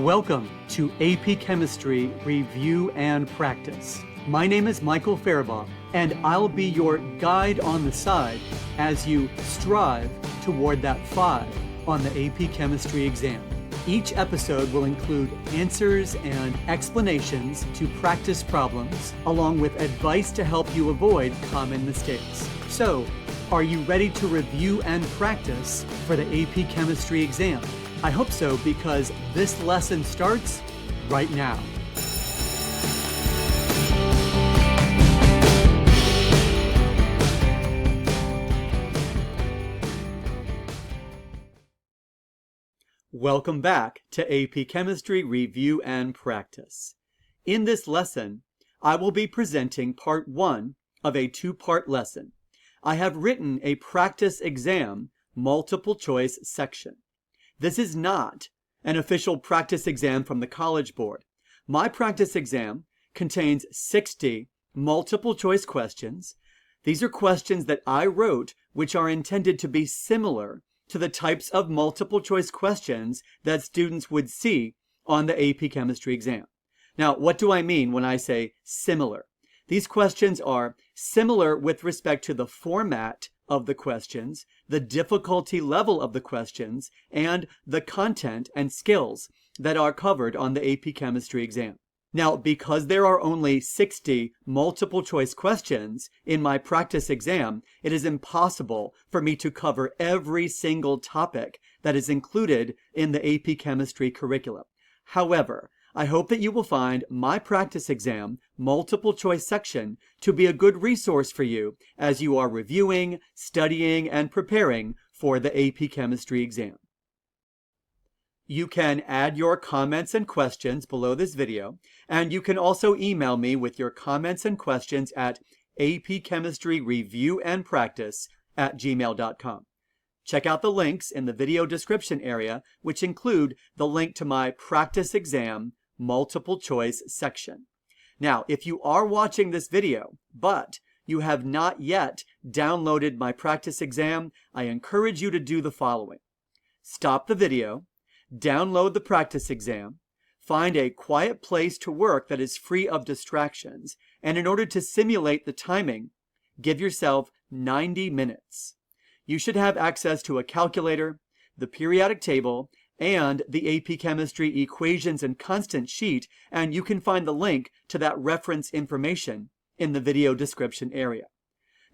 Welcome to AP Chemistry Review and Practice. My name is Michael Faribaugh, and I'll be your guide on the side as you strive toward that 5 on the AP Chemistry exam. Each episode will include answers and explanations to practice problems, along with advice to help you avoid common mistakes. So, are you ready to review and practice for the AP Chemistry exam? I hope so, because this lesson starts right now. Welcome back to AP Chemistry Review and Practice. In this lesson, I will be presenting part 1 of a 2-part lesson. I have written a practice exam multiple choice section. This is not an official practice exam from the College Board. My practice exam contains 60 multiple choice questions. These are questions that I wrote which are intended to be similar to the types of multiple choice questions that students would see on the AP Chemistry exam. Now, what do I mean when I say similar? These questions are similar with respect to the format of the questions, the difficulty level of the questions, and the content and skills that are covered on the AP Chemistry exam. Now, because there are only 60 multiple choice questions in my practice exam, it is impossible for me to cover every single topic that is included in the AP Chemistry curriculum. However, I hope that you will find my practice exam multiple choice section to be a good resource for you as you are reviewing, studying, and preparing for the AP Chemistry exam. You can add your comments and questions below this video, and you can also email me with your comments and questions at apchemistryreviewandpractice@gmail.com. Check out the links in the video description area, which include the link to my practice exam multiple choice section. Now, if you are watching this video, but you have not yet downloaded my practice exam, I encourage you to do the following. Stop the video, download the practice exam, find a quiet place to work that is free of distractions, and in order to simulate the timing, give yourself 90 minutes. You should have access to a calculator, the periodic table, and the AP Chemistry equations and constant sheet, and you can find the link to that reference information in the video description area.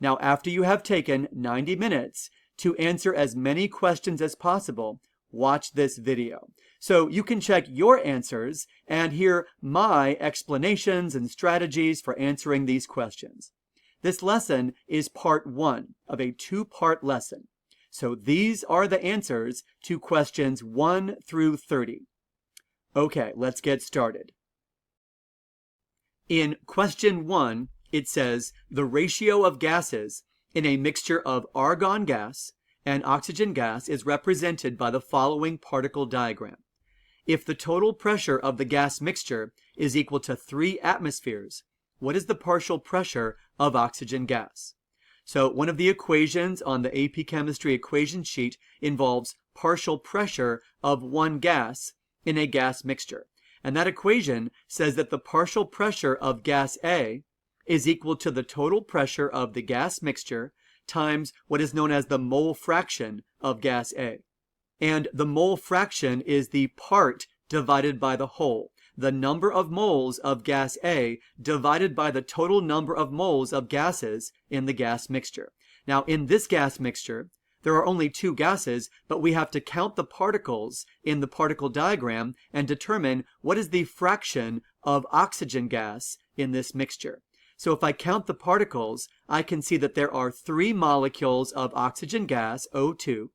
Now, after you have taken 90 minutes to answer as many questions as possible, watch this video, so you can check your answers and hear my explanations and strategies for answering these questions. This lesson is part 1 of a 2-part lesson. So these are the answers to questions 1 through 30. Okay, let's get started. In question 1, it says, the ratio of gases in a mixture of argon gas and oxygen gas is represented by the following particle diagram. If the total pressure of the gas mixture is equal to 3 atmospheres, what is the partial pressure of oxygen gas? So one of the equations on the AP Chemistry equation sheet involves partial pressure of one gas in a gas mixture. And that equation says that the partial pressure of gas A is equal to the total pressure of the gas mixture times what is known as the mole fraction of gas A. And the mole fraction is the part divided by the whole. The number of moles of gas A divided by the total number of moles of gases in the gas mixture. Now, in this gas mixture, there are only 2 gases, but we have to count the particles in the particle diagram and determine what is the fraction of oxygen gas in this mixture. So if I count the particles, I can see that there are 3 molecules of oxygen gas, O2,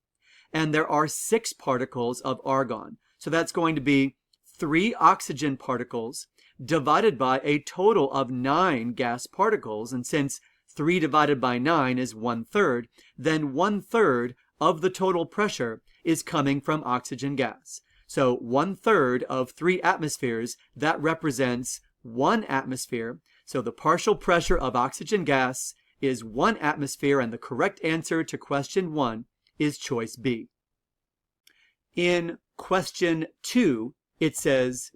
and there are 6 particles of argon. So that's going to be 3 oxygen particles divided by a total of 9 gas particles. And since 3 divided by 9 is 1/3, then 1/3 of the total pressure is coming from oxygen gas. So 1/3 of 3 atmospheres, that represents 1 atmosphere. So the partial pressure of oxygen gas is 1 atmosphere, and the correct answer to question 1 is choice B. In question 2, it says,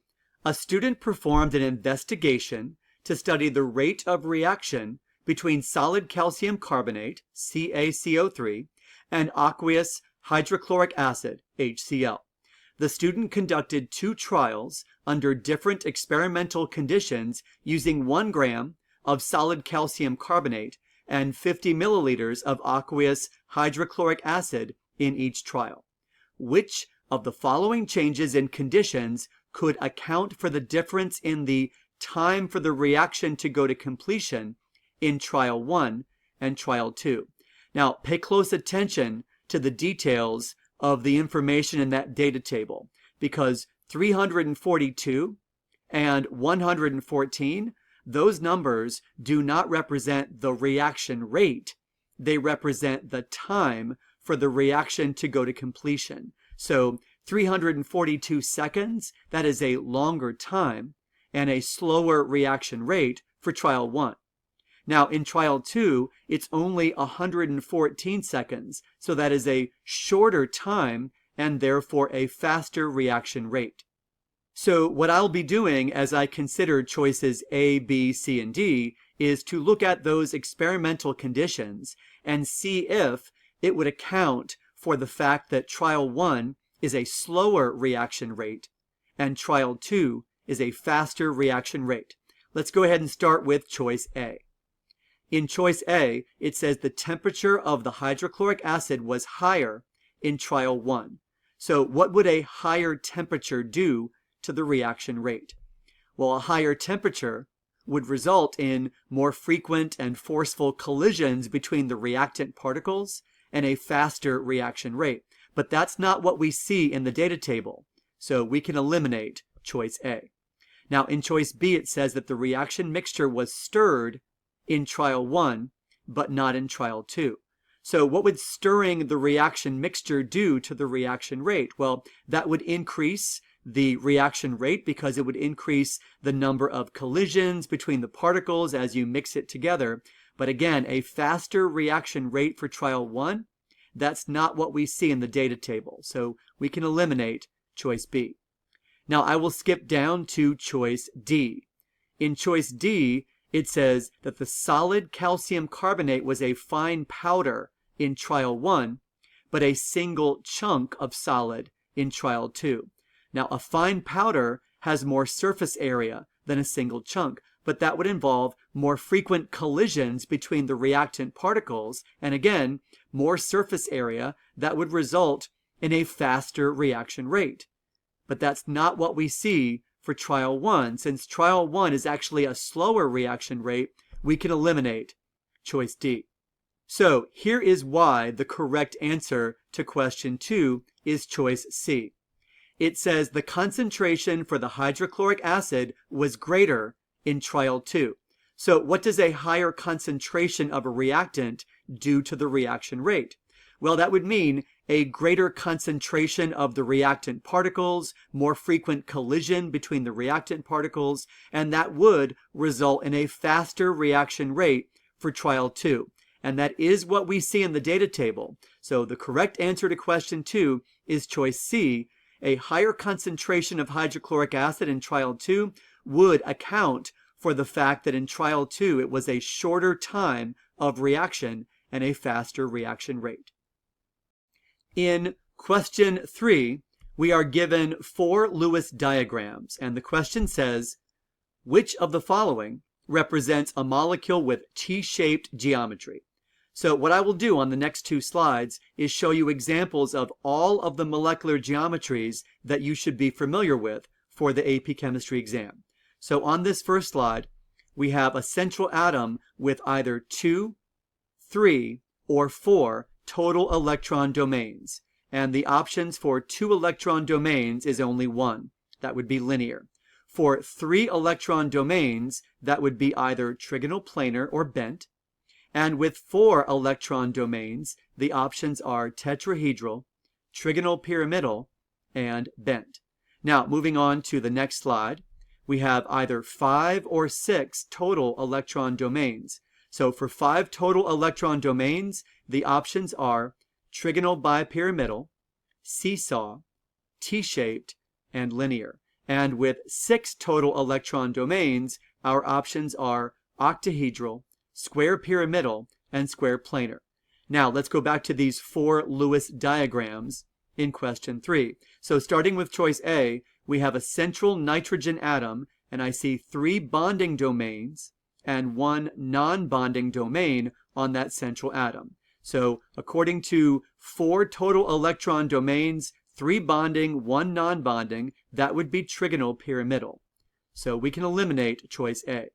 a student performed an investigation to study the rate of reaction between solid calcium carbonate, CaCO3, and aqueous hydrochloric acid, HCl. The student conducted 2 trials under different experimental conditions using 1 gram of solid calcium carbonate and 50 milliliters of aqueous hydrochloric acid in each trial. Which of the following changes in conditions could account for the difference in the time for the reaction to go to completion in trial 1 and trial 2? Now, pay close attention to the details of the information in that data table, because 342 and 114, those numbers do not represent the reaction rate. They represent the time for the reaction to go to completion. So 342 seconds, that is a longer time and a slower reaction rate for trial 1. Now, in trial 2, it's only 114 seconds, so that is a shorter time and therefore a faster reaction rate. So what I'll be doing as I consider choices A, B, C, and D is to look at those experimental conditions and see if it would account for the fact that trial 1 is a slower reaction rate and trial 2 is a faster reaction rate. Let's go ahead and start with choice A. In choice A, it says the temperature of the hydrochloric acid was higher in trial 1. So what would a higher temperature do to the reaction rate? Well, a higher temperature would result in more frequent and forceful collisions between the reactant particles and a faster reaction rate. But that's not what we see in the data table, so we can eliminate choice A. Now, in choice B, it says that the reaction mixture was stirred in trial 1, but not in trial 2. So what would stirring the reaction mixture do to the reaction rate? Well, that would increase the reaction rate because it would increase the number of collisions between the particles as you mix it together. But again, a faster reaction rate for trial 1, that's not what we see in the data table. So we can eliminate choice B. Now I will skip down to choice D. In choice D, it says that the solid calcium carbonate was a fine powder in trial 1, but a single chunk of solid in trial 2. Now, a fine powder has more surface area than a single chunk, but that would involve more frequent collisions between the reactant particles, and again, more surface area that would result in a faster reaction rate. But that's not what we see for trial 1. Since trial 1 is actually a slower reaction rate, we can eliminate choice D. So here is why the correct answer to question 2 is choice C. It says the concentration for the hydrochloric acid was greater in trial 2. So what does a higher concentration of a reactant do to the reaction rate? Well, that would mean a greater concentration of the reactant particles, more frequent collision between the reactant particles, and that would result in a faster reaction rate for trial 2. And that is what we see in the data table. So the correct answer to question 2 is choice C. A higher concentration of hydrochloric acid in trial 2 would account for the fact that in trial 2 it was a shorter time of reaction and a faster reaction rate. In question 3, we are given 4 Lewis diagrams, and the question says, which of the following represents a molecule with T-shaped geometry? So what I will do on the next 2 slides is show you examples of all of the molecular geometries that you should be familiar with for the AP Chemistry exam. So on this first slide, we have a central atom with either 2, 3, or 4 total electron domains. And the options for 2 electron domains is only 1. That would be linear. For 3 electron domains, that would be either trigonal planar or bent. And with 4 electron domains, the options are tetrahedral, trigonal pyramidal, and bent. Now, moving on to the next slide, we have either 5 or 6 total electron domains. So for 5 total electron domains, the options are trigonal bipyramidal, seesaw, T-shaped, and linear. And with 6 total electron domains, our options are octahedral, square pyramidal, and square planar. Now, let's go back to these 4 Lewis diagrams in question 3. So starting with choice A, we have a central nitrogen atom, and I see 3 bonding domains and 1 non-bonding domain on that central atom. So according to 4 total electron domains, 3 bonding, 1 non-bonding, that would be trigonal pyramidal. So we can eliminate choice A.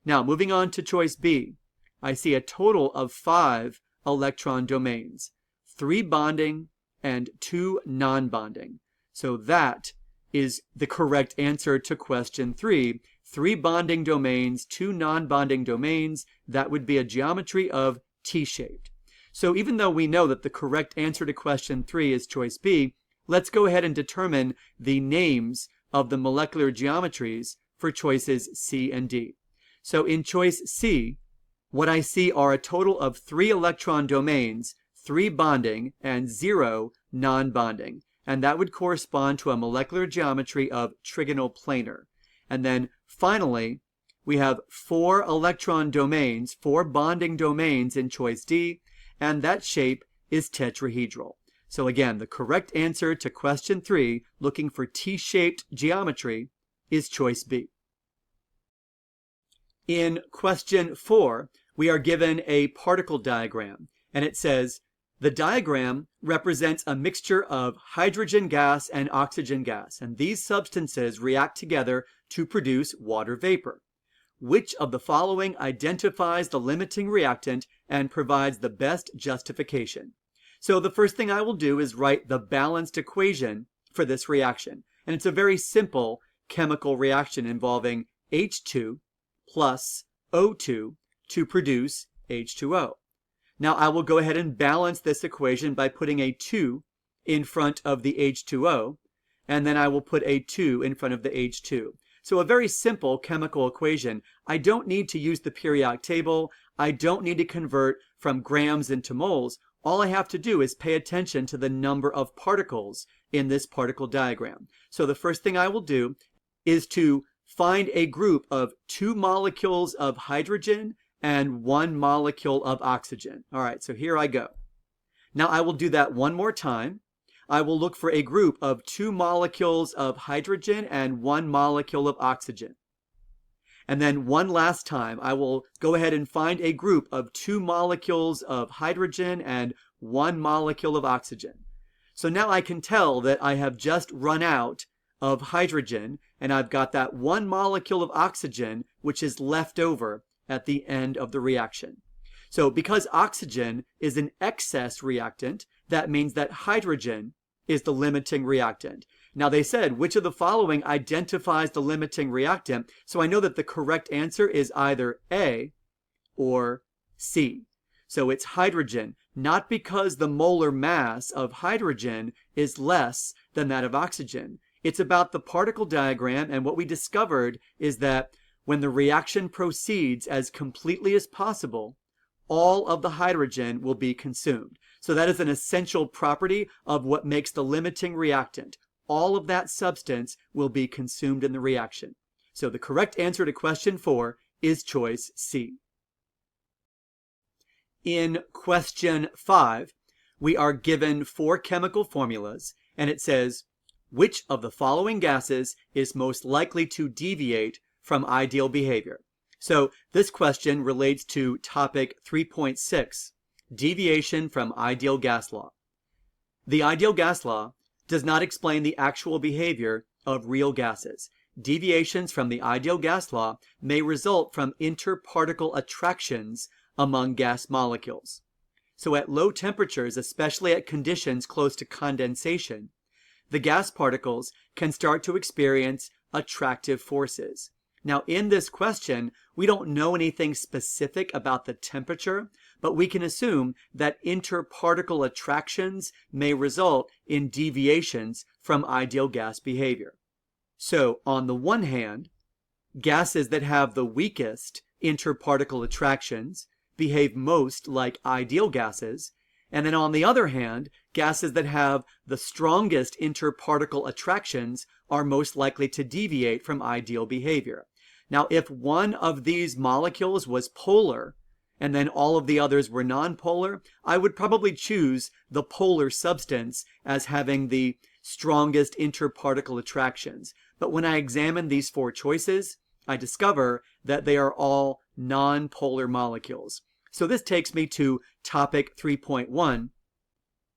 Now, moving on to choice B, I see a total of 5 electron domains, 3 bonding and 2 non-bonding. So that is the correct answer to question 3. 3 bonding domains, 2 non-bonding domains, that would be a geometry of T-shaped. So even though we know that the correct answer to question 3 is choice B, let's go ahead and determine the names of the molecular geometries for choices C and D. So in choice C, what I see are a total of 3 electron domains, 3 bonding, and 0 non-bonding. And that would correspond to a molecular geometry of trigonal planar. And then finally, we have 4 electron domains, 4 bonding domains in choice D, and that shape is tetrahedral. So again, the correct answer to question 3, looking for T-shaped geometry, is choice B. In question 4, we are given a particle diagram, and it says, the diagram represents a mixture of hydrogen gas and oxygen gas, and these substances react together to produce water vapor. Which of the following identifies the limiting reactant and provides the best justification? So the first thing I will do is write the balanced equation for this reaction. And it's a very simple chemical reaction involving H2 plus O2 to produce H2O. Now I will go ahead and balance this equation by putting a 2 in front of the H2O, and then I will put a 2 in front of the H2. So a very simple chemical equation. I don't need to use the periodic table. I don't need to convert from grams into moles. All I have to do is pay attention to the number of particles in this particle diagram. So the first thing I will do is to find a group of 2 molecules of hydrogen and 1 molecule of oxygen. All right, so here I go. Now I will do that one more time. I will look for a group of 2 molecules of hydrogen and 1 molecule of oxygen. And then one last time, I will go ahead and find a group of 2 molecules of hydrogen and 1 molecule of oxygen. So now I can tell that I have just run out of hydrogen, and I've got that 1 molecule of oxygen, which is left over at the end of the reaction. So because oxygen is an excess reactant, that means that hydrogen is the limiting reactant. Now they said, which of the following identifies the limiting reactant? So I know that the correct answer is either A or C. So it's hydrogen, not because the molar mass of hydrogen is less than that of oxygen. It's about the particle diagram, and what we discovered is that when the reaction proceeds as completely as possible, all of the hydrogen will be consumed. So that is an essential property of what makes the limiting reactant. All of that substance will be consumed in the reaction. So the correct answer to question 4 is choice C. In question 5, we are given 4 chemical formulas, and it says, which of the following gases is most likely to deviate from ideal behavior? So this question relates to topic 3.6, deviation from ideal gas law. The ideal gas law does not explain the actual behavior of real gases. Deviations from the ideal gas law may result from interparticle attractions among gas molecules. So at low temperatures, especially at conditions close to condensation, the gas particles can start to experience attractive forces. Now, in this question, we don't know anything specific about the temperature, but we can assume that interparticle attractions may result in deviations from ideal gas behavior. So, on the one hand, gases that have the weakest interparticle attractions behave most like ideal gases, And then on the other hand, gases that have the strongest interparticle attractions are most likely to deviate from ideal behavior. Now, if one of these molecules was polar, and then all of the others were nonpolar, I would probably choose the polar substance as having the strongest interparticle attractions. But when I examine these four choices, I discover that they are all nonpolar molecules. So this takes me to topic 3.1,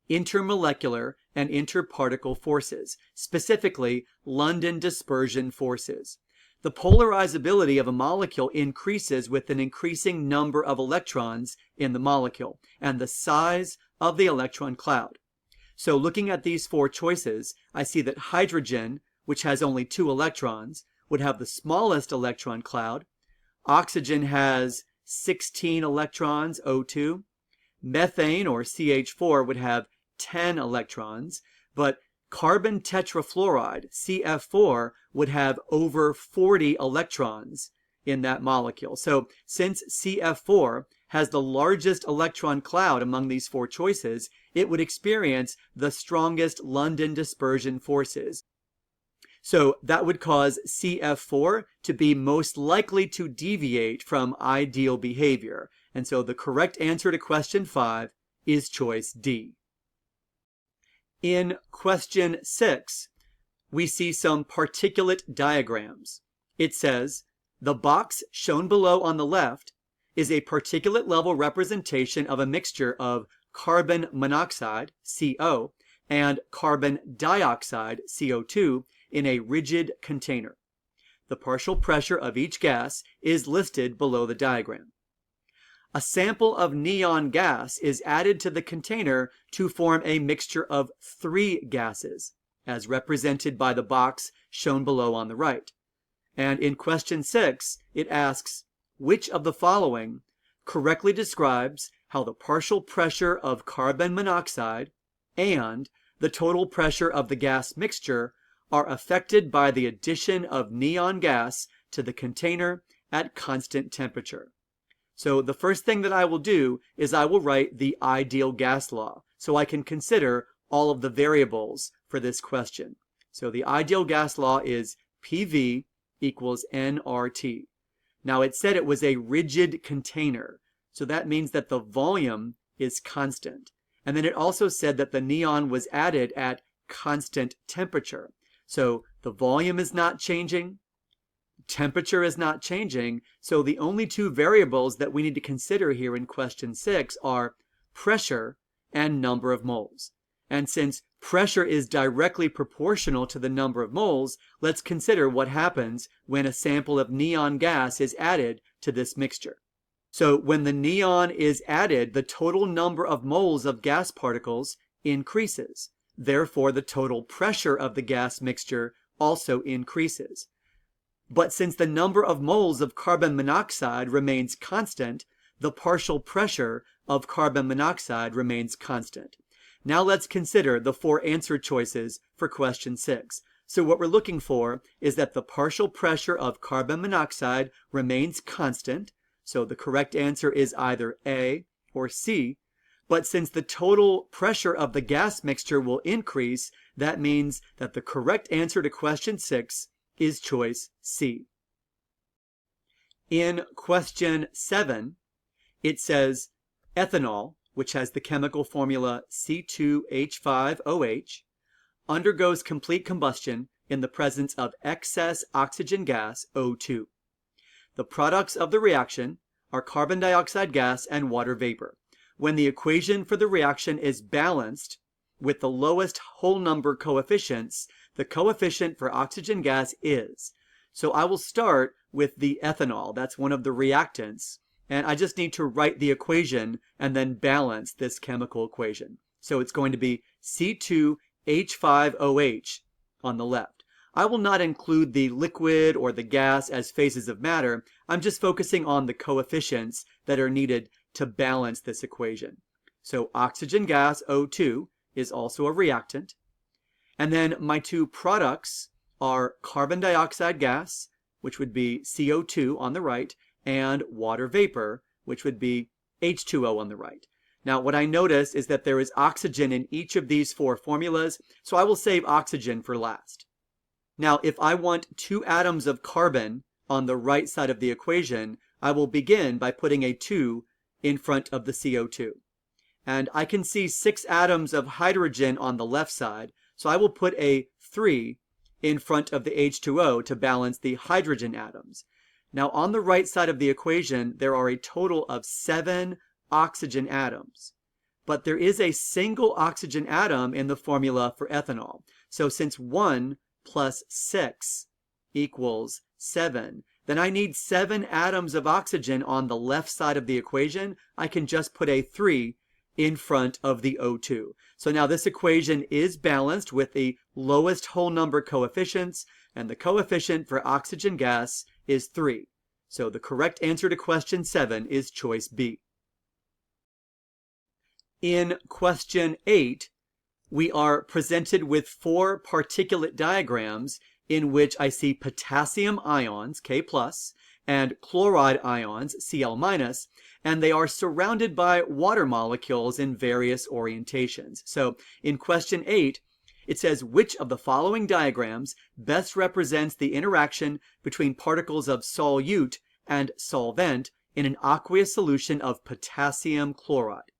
intermolecular and interparticle forces, specifically London dispersion forces. The polarizability of a molecule increases with an increasing number of electrons in the molecule and the size of the electron cloud. So looking at these four choices, I see that hydrogen, which has only 2 electrons, would have the smallest electron cloud. Oxygen has 16 electrons, O2. Methane, or CH4, would have 10 electrons, but carbon tetrafluoride, CF4, would have over 40 electrons in that molecule. So since CF4 has the largest electron cloud among these four choices, it would experience the strongest London dispersion forces. So that would cause CF4 to be most likely to deviate from ideal behavior. And so the correct answer to question 5 is choice D. In question 6, we see some particulate diagrams. It says, the box shown below on the left is a particulate level representation of a mixture of carbon monoxide, CO, and carbon dioxide, CO2, in a rigid container. The partial pressure of each gas is listed below the diagram. A sample of neon gas is added to the container to form a mixture of 3 gases, as represented by the box shown below on the right. And in question 6, it asks, which of the following correctly describes how the partial pressure of carbon monoxide and the total pressure of the gas mixture are affected by the addition of neon gas to the container at constant temperature. So the first thing that I will do is I will write the ideal gas law so I can consider all of the variables for this question. So the ideal gas law is PV equals nRT. Now it said it was a rigid container, so that means that the volume is constant. And then it also said that the neon was added at constant temperature. So the volume is not changing, temperature is not changing, so the only 2 variables that we need to consider here in question 6 are pressure and number of moles. And since pressure is directly proportional to the number of moles, let's consider what happens when a sample of neon gas is added to this mixture. So when the neon is added, the total number of moles of gas particles increases. Therefore, the total pressure of the gas mixture also increases. But since the number of moles of carbon monoxide remains constant, the partial pressure of carbon monoxide remains constant. Now let's consider the 4 answer choices for question 6. So what we're looking for is that the partial pressure of carbon monoxide remains constant. So the correct answer is either A or C. But since the total pressure of the gas mixture will increase, that means that the correct answer to question 6 is choice C. In question 7, it says ethanol, which has the chemical formula C2H5OH, undergoes complete combustion in the presence of excess oxygen gas, O2. The products of the reaction are carbon dioxide gas and water vapor. When the equation for the reaction is balanced with the lowest whole number coefficients, the coefficient for oxygen gas is. So I will start with the ethanol. That's one of the reactants. And I just need to write the equation and then balance this chemical equation. So it's going to be C2H5OH on the left. I will not include the liquid or the gas as phases of matter. I'm just focusing on the coefficients that are needed to balance this equation. So oxygen gas, O2, is also a reactant. And then my 2 products are carbon dioxide gas, which would be CO2 on the right, and water vapor, which would be H2O on the right. Now, what I notice is that there is oxygen in each of these four formulas, so I will save oxygen for last. Now, if I want 2 atoms of carbon on the right side of the equation, I will begin by putting a 2 in front of the CO2. And I can see 6 atoms of hydrogen on the left side, so I will put a 3 in front of the H2O to balance the hydrogen atoms. Now, on the right side of the equation, there are a total of 7 oxygen atoms. But there is a single oxygen atom in the formula for ethanol. So since 1 plus 6 equals 7, then I need 7 atoms of oxygen on the left side of the equation. I can just put a 3 in front of the O2. So now this equation is balanced with the lowest whole number coefficients, and the coefficient for oxygen gas is 3. So the correct answer to question 7 is choice B. In question 8, we are presented with 4 particulate diagrams in which I see potassium ions, K+, and chloride ions, Cl-, and they are surrounded by water molecules in various orientations. So in question 8, it says, which of the following diagrams best represents the interaction between particles of solute and solvent in an aqueous solution of potassium chloride?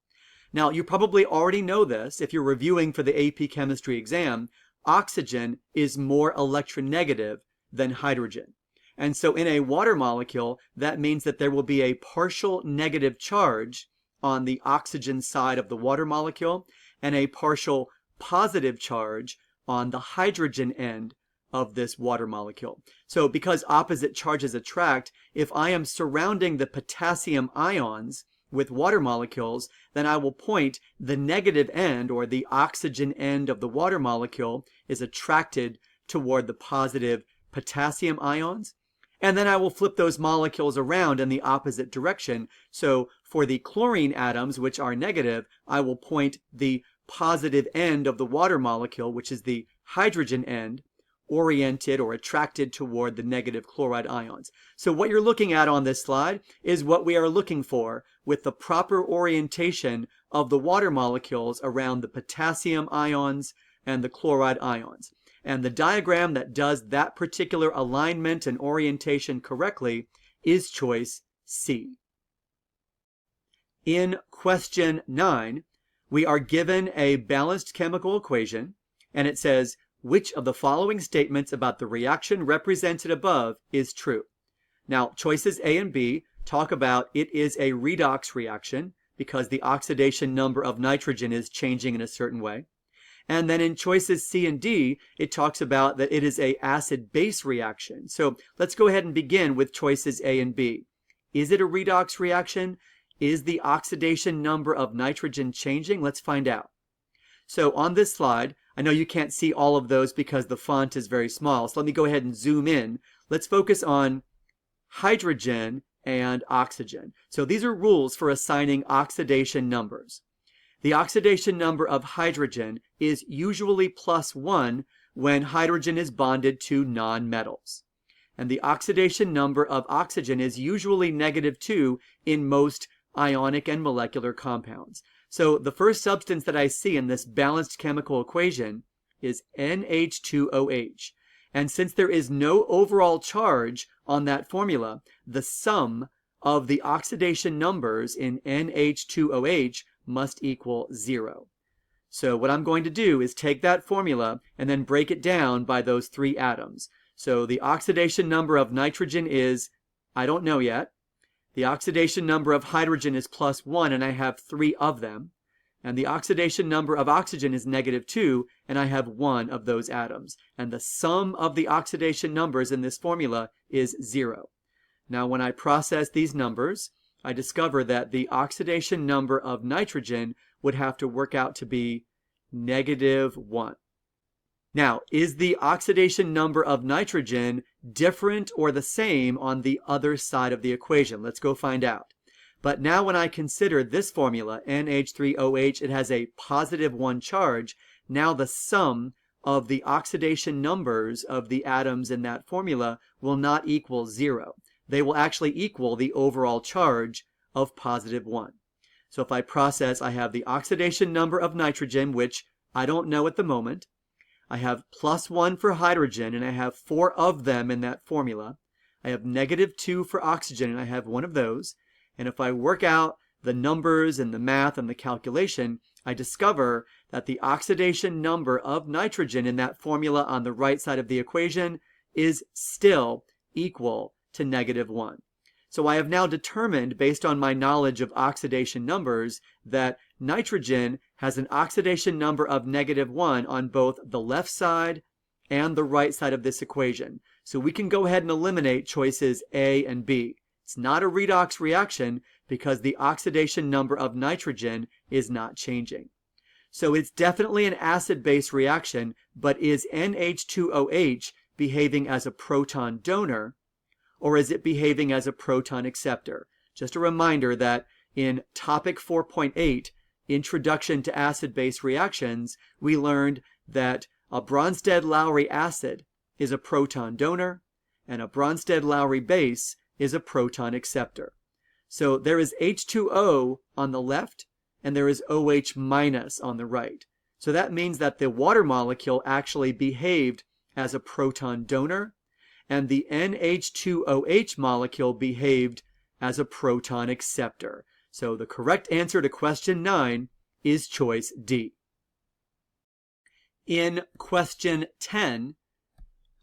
Now, you probably already know this if you're reviewing for the AP Chemistry exam. Oxygen is more electronegative than hydrogen. And so in a water molecule, that means that there will be a partial negative charge on the oxygen side of the water molecule and a partial positive charge on the hydrogen end of this water molecule. So because opposite charges attract, if I am surrounding the potassium ions with water molecules, then I will point the negative end, or the oxygen end of the water molecule, is attracted toward the positive potassium ions. And then I will flip those molecules around in the opposite direction. So for the chlorine atoms, which are negative, I will point the positive end of the water molecule, which is the hydrogen end, oriented or attracted toward the negative chloride ions. So what you're looking at on this slide is what we are looking for with the proper orientation of the water molecules around the potassium ions and the chloride ions. And the diagram that does that particular alignment and orientation correctly is choice C. In question 9, we are given a balanced chemical equation, and it says, which of the following statements about the reaction represented above is true? Now, choices A and B talk about it is a redox reaction because the oxidation number of nitrogen is changing in a certain way. And then in choices C and D, it talks about that it is a acid-base reaction. So let's go ahead and begin with choices A and B. Is it a redox reaction? Is the oxidation number of nitrogen changing? Let's find out. So on this slide, I know you can't see all of those because the font is very small, so let me go ahead and zoom in. Let's focus on hydrogen and oxygen. So these are rules for assigning oxidation numbers. The oxidation number of hydrogen is usually +1 when hydrogen is bonded to nonmetals. And the oxidation number of oxygen is usually -2 in most ionic and molecular compounds. So the first substance that I see in this balanced chemical equation is NH2OH. And since there is no overall charge on that formula, the sum of the oxidation numbers in NH2OH must equal 0. So what I'm going to do is take that formula and then break it down by those 3 atoms. So the oxidation number of nitrogen is, I don't know yet. The oxidation number of hydrogen is +1, and I have 3 of them. And the oxidation number of oxygen is -2, and I have 1 of those atoms. And the sum of the oxidation numbers in this formula is 0. Now, when I process these numbers, I discover that the oxidation number of nitrogen would have to work out to be -1. Now, is the oxidation number of nitrogen different or the same on the other side of the equation? Let's go find out. But now when I consider this formula, NH3OH, it has a +1 charge. Now the sum of the oxidation numbers of the atoms in that formula will not equal 0. They will actually equal the overall charge of +1. So if I process, I have the oxidation number of nitrogen, which I don't know at the moment. I have +1 for hydrogen, and I have 4 of them in that formula. I have -2 for oxygen, and I have 1 of those. And if I work out the numbers and the math and the calculation, I discover that the oxidation number of nitrogen in that formula on the right side of the equation is still equal to -1. So I have now determined, based on my knowledge of oxidation numbers, that nitrogen has an oxidation number of -1 on both the left side and the right side of this equation. So we can go ahead and eliminate choices A and B. It's not a redox reaction because the oxidation number of nitrogen is not changing. So it's definitely an acid-base reaction, but is NH2OH behaving as a proton donor, or is it behaving as a proton acceptor? Just a reminder that in topic 4.8, Introduction to Acid-Base Reactions, we learned that a Bronsted-Lowry acid is a proton donor, and a Bronsted-Lowry base is a proton acceptor. So there is H2O on the left, and there is OH minus on the right. So that means that the water molecule actually behaved as a proton donor, and the NH2OH molecule behaved as a proton acceptor. So the correct answer to question 9 is choice D. In question 10,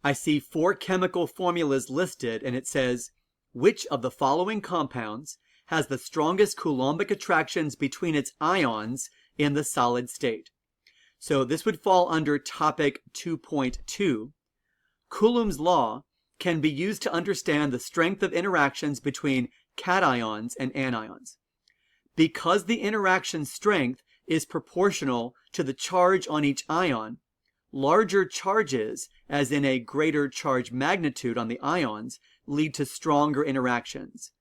I see 4 chemical formulas listed, and it says, which of the following compounds has the strongest Coulombic attractions between its ions in the solid state? So this would fall under topic 2.2. Coulomb's law can be used to understand the strength of interactions between cations and anions. Because the interaction strength is proportional to the charge on each ion, larger charges, as in a greater charge magnitude on the ions, lead to stronger interactions.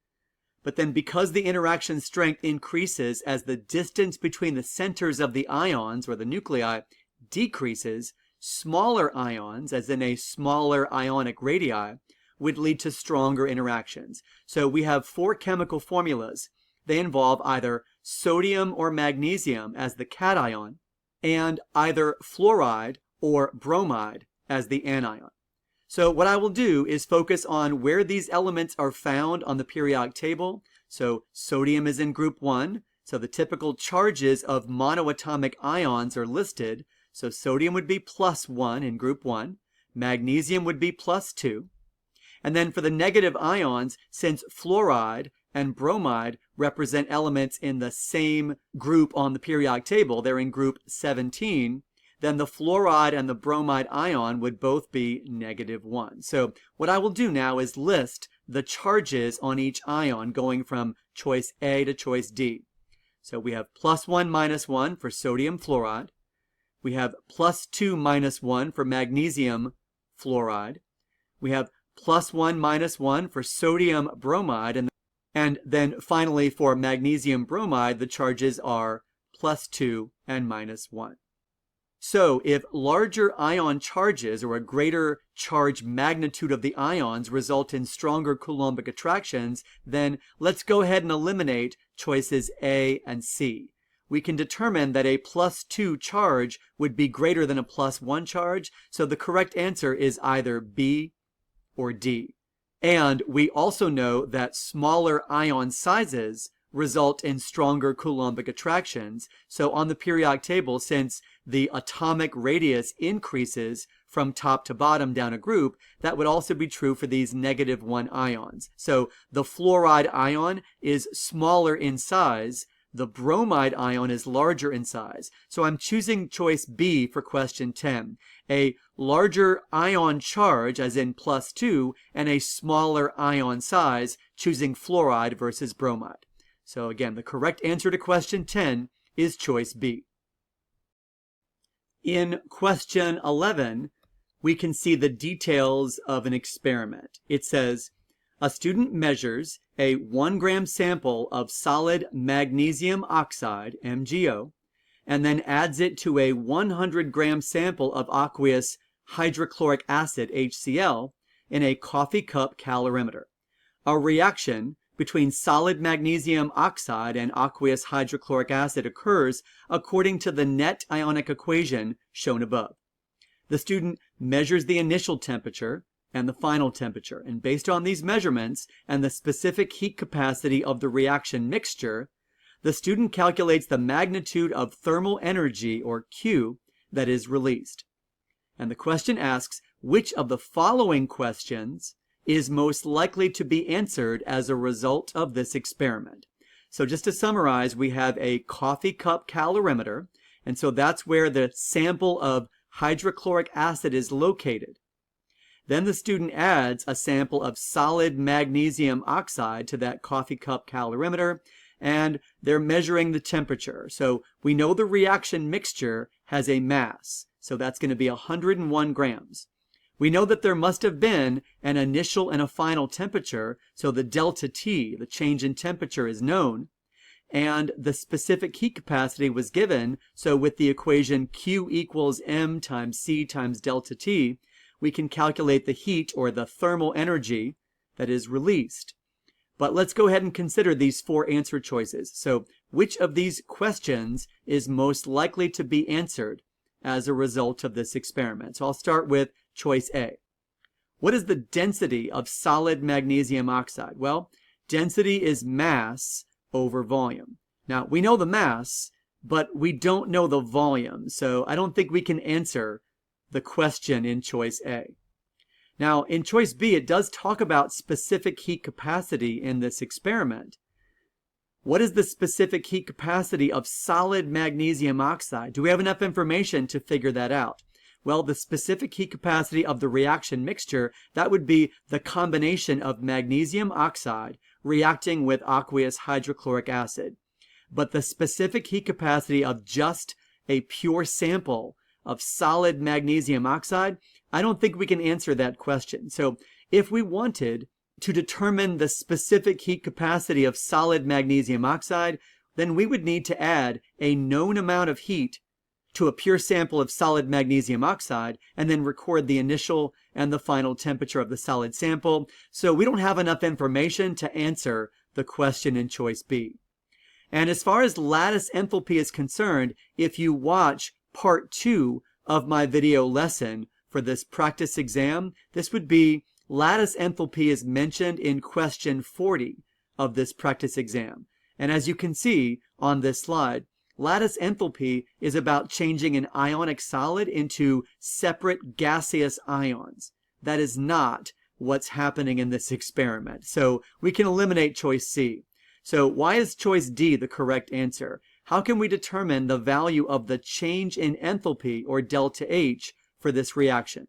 But then because the interaction strength increases as the distance between the centers of the ions, or the nuclei, decreases, smaller ions, as in a smaller ionic radii, would lead to stronger interactions. So we have 4 chemical formulas. They involve either sodium or magnesium as the cation, and either fluoride or bromide as the anion. So what I will do is focus on where these elements are found on the periodic table. So sodium is in group 1, so the typical charges of monoatomic ions are listed. So sodium would be +1 in group 1, magnesium would be +2. And then for the negative ions, since fluoride and bromide represent elements in the same group on the periodic table, they're in group 17, then the fluoride and the bromide ion would both be -1. So what I will do now is list the charges on each ion going from choice A to choice D. So we have +1 -1 for sodium fluoride. We have +2 -1 for magnesium fluoride. We have +1 -1 for sodium bromide. And then finally for magnesium bromide, the charges are +2 and -1. So if larger ion charges or a greater charge magnitude of the ions result in stronger Coulombic attractions, then let's go ahead and eliminate choices A and C. We can determine that a +2 charge would be greater than a +1 charge, so the correct answer is either B or D. And we also know that smaller ion sizes result in stronger Coulombic attractions. So on the periodic table, since the atomic radius increases from top to bottom down a group, that would also be true for these -1 ions. So the fluoride ion is smaller in size, the bromide ion is larger in size. So I'm choosing choice B for question 10. A larger ion charge, as in +2, and a smaller ion size, choosing fluoride versus bromide. So again, the correct answer to question 10 is choice B. In question 11, we can see the details of an experiment. It says, a student measures a 1 gram sample of solid magnesium oxide, MgO, and then adds it to a 100 gram sample of aqueous hydrochloric acid, HCl, in a coffee cup calorimeter. A reaction between solid magnesium oxide and aqueous hydrochloric acid occurs according to the net ionic equation shown above. The student measures the initial temperature and the final temperature, and based on these measurements and the specific heat capacity of the reaction mixture, the student calculates the magnitude of thermal energy, or Q, that is released. And the question asks, which of the following questions is most likely to be answered as a result of this experiment? So just to summarize, we have a coffee cup calorimeter, and so that's where the sample of hydrochloric acid is located. Then the student adds a sample of solid magnesium oxide to that coffee cup calorimeter, and they're measuring the temperature. So we know the reaction mixture has a mass, so that's going to be 101 grams. We know that there must have been an initial and a final temperature, so the delta T, the change in temperature, is known, and the specific heat capacity was given, so with the equation Q equals M times C times delta T, we can calculate the heat, or the thermal energy, that is released. But let's go ahead and consider these four answer choices. So which of these questions is most likely to be answered as a result of this experiment? So I'll start with choice A. What is the density of solid magnesium oxide? Well, density is mass over volume. Now, we know the mass, but we don't know the volume, so I don't think we can answer the question in choice A. Now, in choice B, it does talk about specific heat capacity in this experiment. What is the specific heat capacity of solid magnesium oxide? Do we have enough information to figure that out? Well, the specific heat capacity of the reaction mixture, that would be the combination of magnesium oxide reacting with aqueous hydrochloric acid. But the specific heat capacity of just a pure sample of solid magnesium oxide, I don't think we can answer that question. So if we wanted to determine the specific heat capacity of solid magnesium oxide, then we would need to add a known amount of heat to a pure sample of solid magnesium oxide and then record the initial and the final temperature of the solid sample. So we don't have enough information to answer the question in choice B. And as far as lattice enthalpy is concerned, if you watch part 2 of my video lesson for this practice exam, this would be lattice enthalpy is mentioned in question 40 of this practice exam. And as you can see on this slide, lattice enthalpy is about changing an ionic solid into separate gaseous ions. That is not what's happening in this experiment. So we can eliminate choice C. So why is choice D the correct answer? How can we determine the value of the change in enthalpy, or delta H, for this reaction?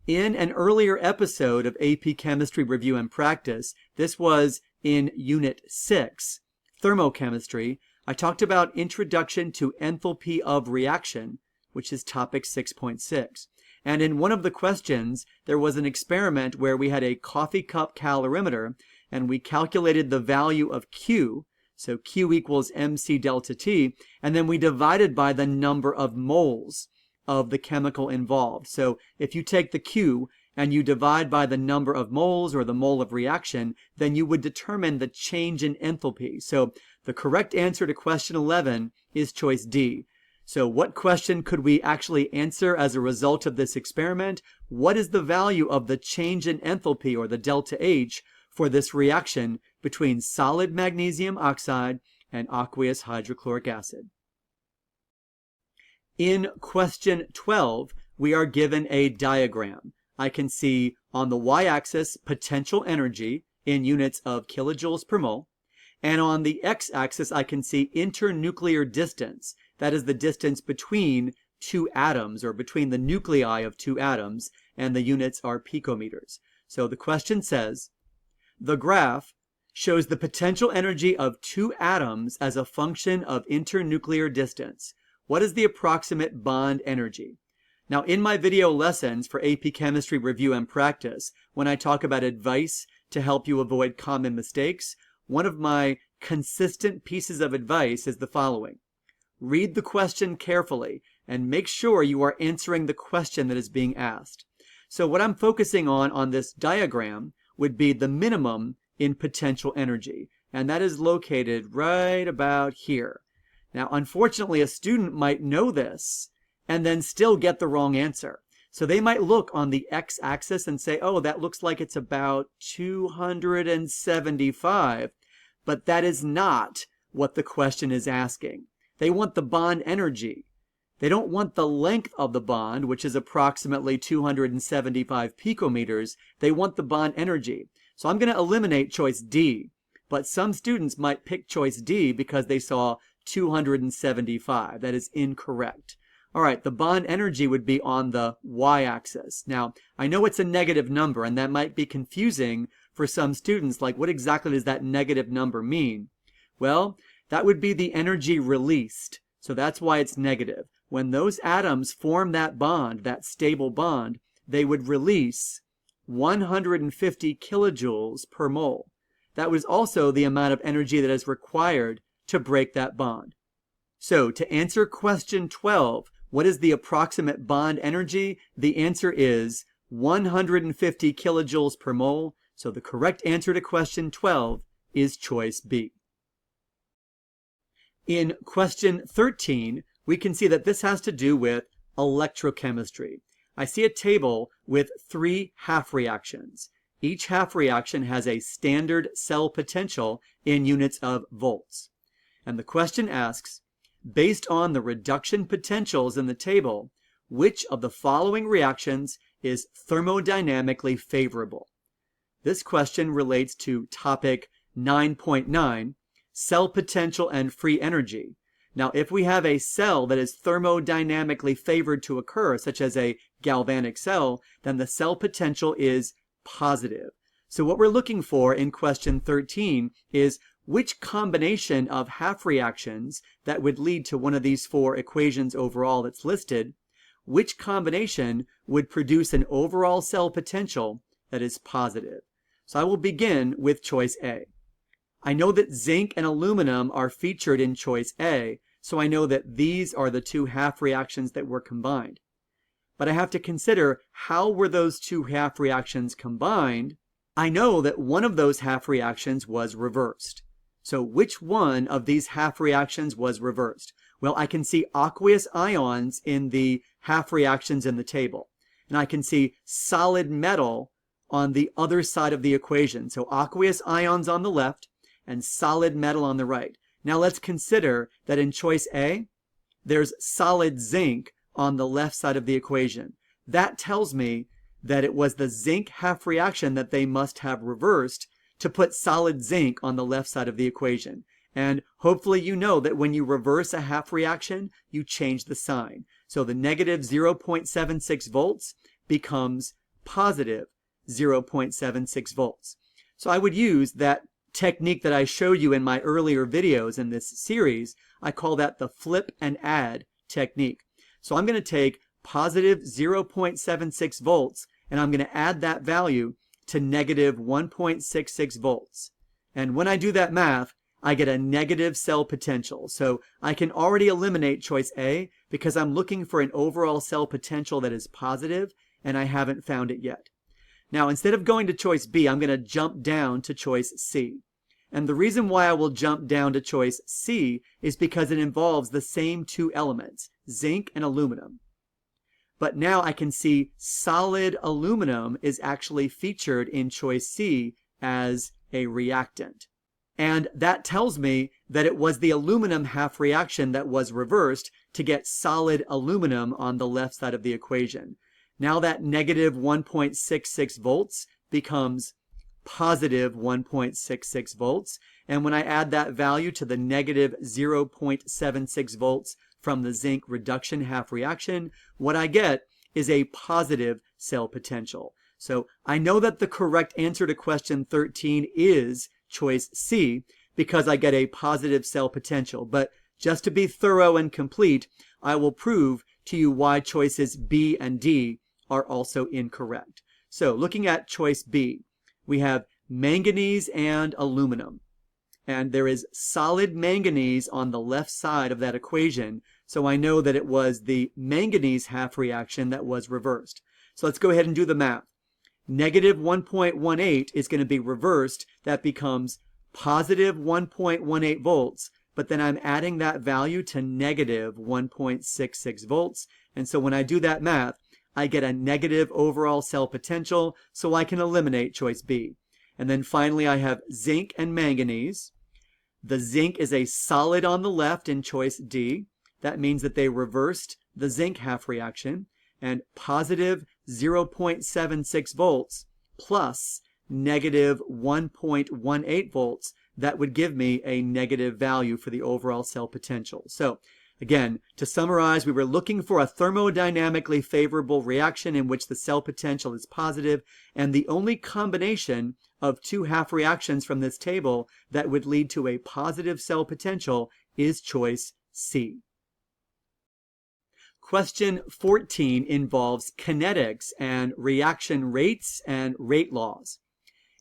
In an earlier episode of AP Chemistry Review and Practice, this was in Unit 6, Thermochemistry, I talked about Introduction to Enthalpy of Reaction, which is topic 6.6. And in one of the questions, there was an experiment where we had a coffee cup calorimeter, and we calculated the value of Q, so Q equals MC delta T, and then we divided by the number of moles of the chemical involved. So if you take the Q and you divide by the number of moles, or the mole of reaction, then you would determine the change in enthalpy. So the correct answer to question 11 is choice D. So what question could we actually answer as a result of this experiment? What is the value of the change in enthalpy, or the delta H, for this reaction between solid magnesium oxide and aqueous hydrochloric acid? In question 12, we are given a diagram. I can see on the y-axis potential energy in units of kilojoules per mole, and on the x-axis I can see internuclear distance. That is the distance between two atoms, or between the nuclei of two atoms, and the units are picometers. So the question says, the graph shows the potential energy of two atoms as a function of internuclear distance. What is the approximate bond energy? Now, in my video lessons for AP Chemistry Review and Practice, when I talk about advice to help you avoid common mistakes, one of my consistent pieces of advice is the following. Read the question carefully and make sure you are answering the question that is being asked. So what I'm focusing on this diagram would be the minimum in potential energy, and that is located right about here. Now, unfortunately, a student might know this and then still get the wrong answer. So they might look on the x-axis and say, oh, that looks like it's about 275, but that is not what the question is asking. They want the bond energy. They don't want the length of the bond, which is approximately 275 picometers. They want the bond energy. So I'm going to eliminate choice D, but some students might pick choice D because they saw 275. That is incorrect. All right, the bond energy would be on the y-axis. Now, I know it's a negative number, and that might be confusing for some students, like what exactly does that negative number mean? Well, that would be the energy released, so that's why it's negative. When those atoms form that bond, that stable bond, they would release 150 kilojoules per mole. That was also the amount of energy that is required to break that bond. So, to answer question 12, what is the approximate bond energy? The answer is 150 kilojoules per mole. So the correct answer to question 12 is choice B. In question 13, we can see that this has to do with electrochemistry. I see a table with 3 half reactions. Each half reaction has a standard cell potential in units of volts. And the question asks, based on the reduction potentials in the table, which of the following reactions is thermodynamically favorable? This question relates to topic 9.9, cell potential and free energy. Now, if we have a cell that is thermodynamically favored to occur, such as a galvanic cell, then the cell potential is positive. So what we're looking for in question 13 is which combination of half reactions that would lead to one of these 4 equations overall that's listed, which combination would produce an overall cell potential that is positive. So I will begin with choice A. I know that zinc and aluminum are featured in choice A, so I know that these are the 2 half reactions that were combined. But I have to consider how were those 2 half reactions combined. I know that one of those half reactions was reversed. So which one of these half reactions was reversed? Well, I can see aqueous ions in the half reactions in the table. And I can see solid metal on the other side of the equation. So aqueous ions on the left and solid metal on the right. Now let's consider that in choice A, there's solid zinc on the left side of the equation. That tells me that it was the zinc half reaction that they must have reversed to put solid zinc on the left side of the equation. And hopefully you know that when you reverse a half reaction, you change the sign. So the negative 0.76 volts becomes positive 0.76 volts. So I would use that technique that I showed you in my earlier videos in this series. I call that the flip and add technique. So I'm going to take positive 0.76 volts and I'm going to add that value to negative 1.66 volts. And when I do that math, I get a negative cell potential. So I can already eliminate choice A because I'm looking for an overall cell potential that is positive and I haven't found it yet. Now, instead of going to choice B, I'm going to jump down to choice C. And the reason why I will jump down to choice C is because it involves the same 2 elements, zinc and aluminum. But now I can see solid aluminum is actually featured in choice C as a reactant. And that tells me that it was the aluminum half reaction that was reversed to get solid aluminum on the left side of the equation. Now that negative 1.66 volts becomes positive 1.66 volts. And when I add that value to the negative 0.76 volts from the zinc reduction half reaction, what I get is a positive cell potential. So I know that the correct answer to question 13 is choice C because I get a positive cell potential. But just to be thorough and complete, I will prove to you why choices B and D are also incorrect. So looking at choice B, we have manganese and aluminum. And there is solid manganese on the left side of that equation, so I know that it was the manganese half reaction that was reversed. So let's go ahead and do the math. Negative 1.18 is going to be reversed. That becomes positive 1.18 volts, but then I'm adding that value to negative 1.66 volts. And so when I do that math, I get a negative overall cell potential, so I can eliminate choice B. And then finally, I have zinc and manganese. The zinc is a solid on the left in choice D. That means that they reversed the zinc half reaction, and positive 0.76 volts plus negative 1.18 volts, that would give me a negative value for the overall cell potential. So again, to summarize, we were looking for a thermodynamically favorable reaction in which the cell potential is positive, and the only combination of two half reactions from this table that would lead to a positive cell potential is choice C. Question 14 involves kinetics and reaction rates and rate laws.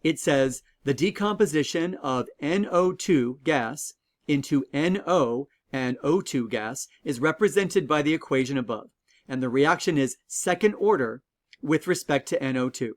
It says the decomposition of NO2 gas into NO and O2 gas is represented by the equation above, and the reaction is second order with respect to NO2.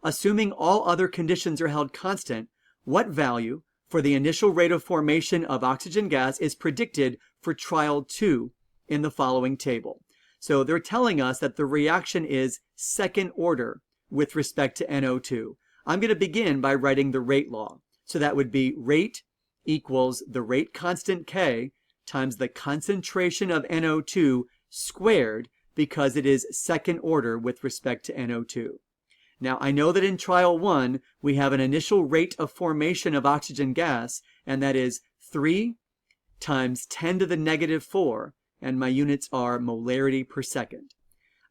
Assuming all other conditions are held constant, what value for the initial rate of formation of oxygen gas is predicted for trial 2 in the following table? So they're telling us that the reaction is second order with respect to NO2. I'm going to begin by writing the rate law. So that would be rate equals the rate constant K times the concentration of NO2 squared, because it is second order with respect to NO2. Now, I know that in trial 1, we have an initial rate of formation of oxygen gas, and that is 3 times 10 to the negative 4, and my units are molarity per second.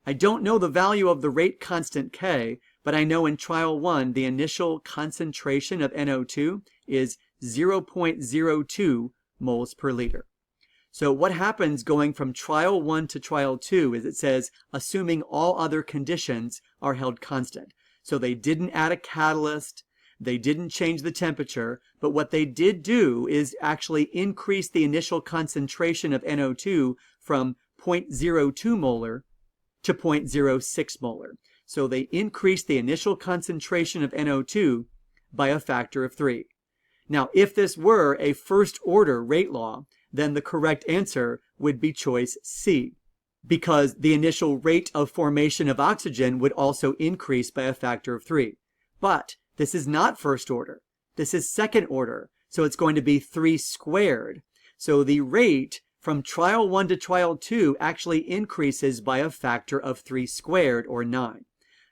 I don't know the value of the rate constant K, but I know in trial 1, the initial concentration of NO2 is 0.02 moles per liter. So what happens going from trial 1 to trial 2 is it says, assuming all other conditions are held constant. So they didn't add a catalyst, they didn't change the temperature, but what they did do is actually increase the initial concentration of NO2 from 0.02 molar to 0.06 molar. So they increased the initial concentration of NO2 by a factor of 3. Now, if this were a first order rate law, then the correct answer would be choice C, because the initial rate of formation of oxygen would also increase by a factor of 3. But this is not first order. This is second order, so it's going to be 3 squared. So the rate from trial 1 to trial 2 actually increases by a factor of 3 squared, or 9.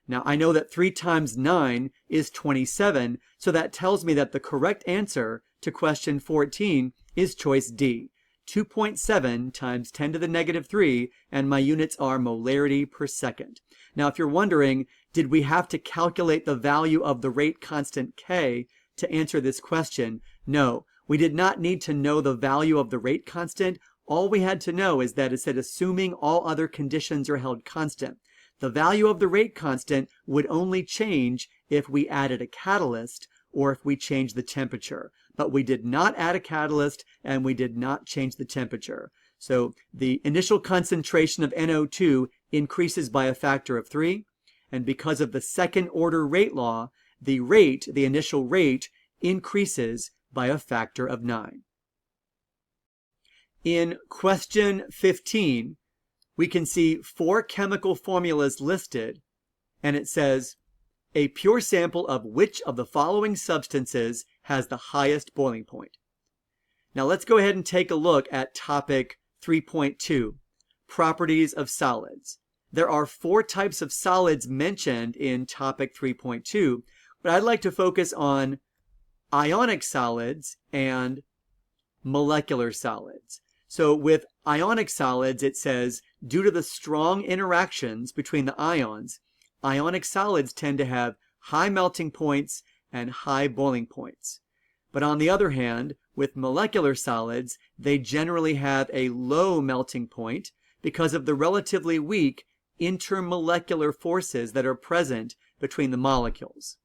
Now, I know that 3 times 9 is 27, so that tells me that the correct answer to question 14 is choice D, 2.7 times 10 to the negative 3, and my units are molarity per second. Now, if you're wondering, did we have to calculate the value of the rate constant K to answer this question? No, we did not need to know the value of the rate constant. All we had to know is that it said assuming all other conditions are held constant. The value of the rate constant would only change if we added a catalyst or if we changed the temperature. But we did not add a catalyst and we did not change the temperature. So the initial concentration of NO2 increases by a factor of 3. And because of the second order rate law, the initial rate, increases by a factor of 9. In question 15, we can see 4 chemical formulas listed, and it says, a pure sample of which of the following substances has the highest boiling point. Now let's go ahead and take a look at topic 3.2, properties of solids. There are 4 types of solids mentioned in topic 3.2, but I'd like to focus on ionic solids and molecular solids. So with ionic solids, it says, due to the strong interactions between the ions, ionic solids tend to have high melting points and high boiling points. But on the other hand, with molecular solids, they generally have a low melting point because of the relatively weak intermolecular forces that are present between the molecules.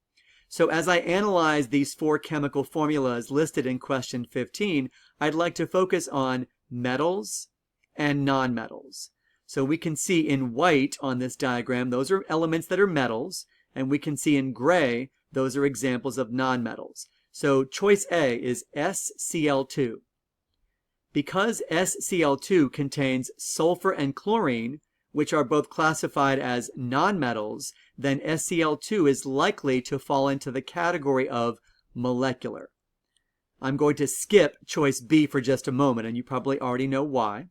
So as I analyze these 4 chemical formulas listed in question 15, I'd like to focus on metals and nonmetals. So we can see in white on this diagram, those are elements that are metals, And we can see in gray, those are examples of nonmetals. So choice A is SCl2. Because SCl2 contains sulfur and chlorine, which are both classified as nonmetals, then SCl2 is likely to fall into the category of molecular. I'm going to skip choice B for just a moment, and you probably already know why.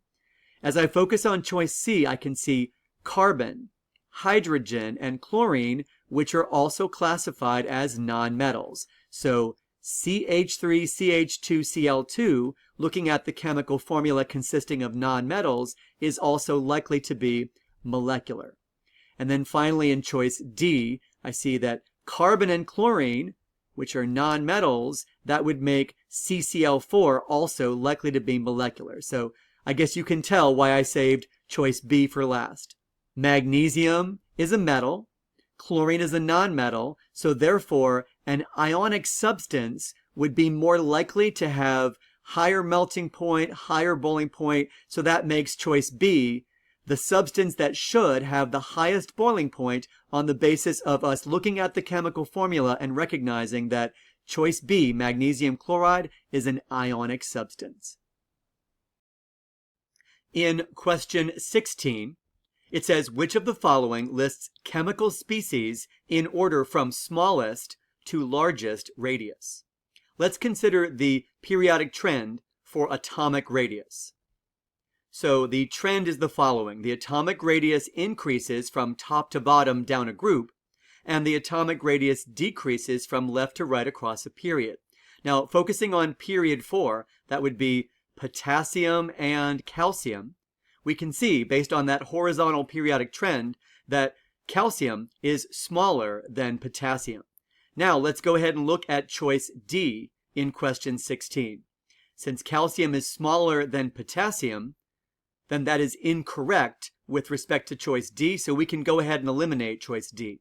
As I focus on choice C, I can see carbon, hydrogen, and chlorine, which are also classified as nonmetals. So CH3CH2Cl2, looking at the chemical formula consisting of nonmetals, is also likely to be molecular. And then finally in choice D, I see that carbon and chlorine, which are nonmetals, that would make CCl4 also likely to be molecular. So I guess you can tell why I saved choice B for last. Magnesium is a metal, chlorine is a nonmetal, so therefore an ionic substance would be more likely to have higher melting point, higher boiling point, so that makes choice B the substance that should have the highest boiling point on the basis of us looking at the chemical formula and recognizing that choice B, magnesium chloride, is an ionic substance. In question 16, it says, which of the following lists chemical species in order from smallest to largest radius? Let's consider the periodic trend for atomic radius. So the trend is the following. The atomic radius increases from top to bottom down a group, and the atomic radius decreases from left to right across a period. Now, focusing on period 4, that would be potassium and calcium, we can see, based on that horizontal periodic trend, that calcium is smaller than potassium. Now, let's go ahead and look at choice D in question 16. Since calcium is smaller than potassium, then that is incorrect with respect to choice D, so we can go ahead and eliminate choice D.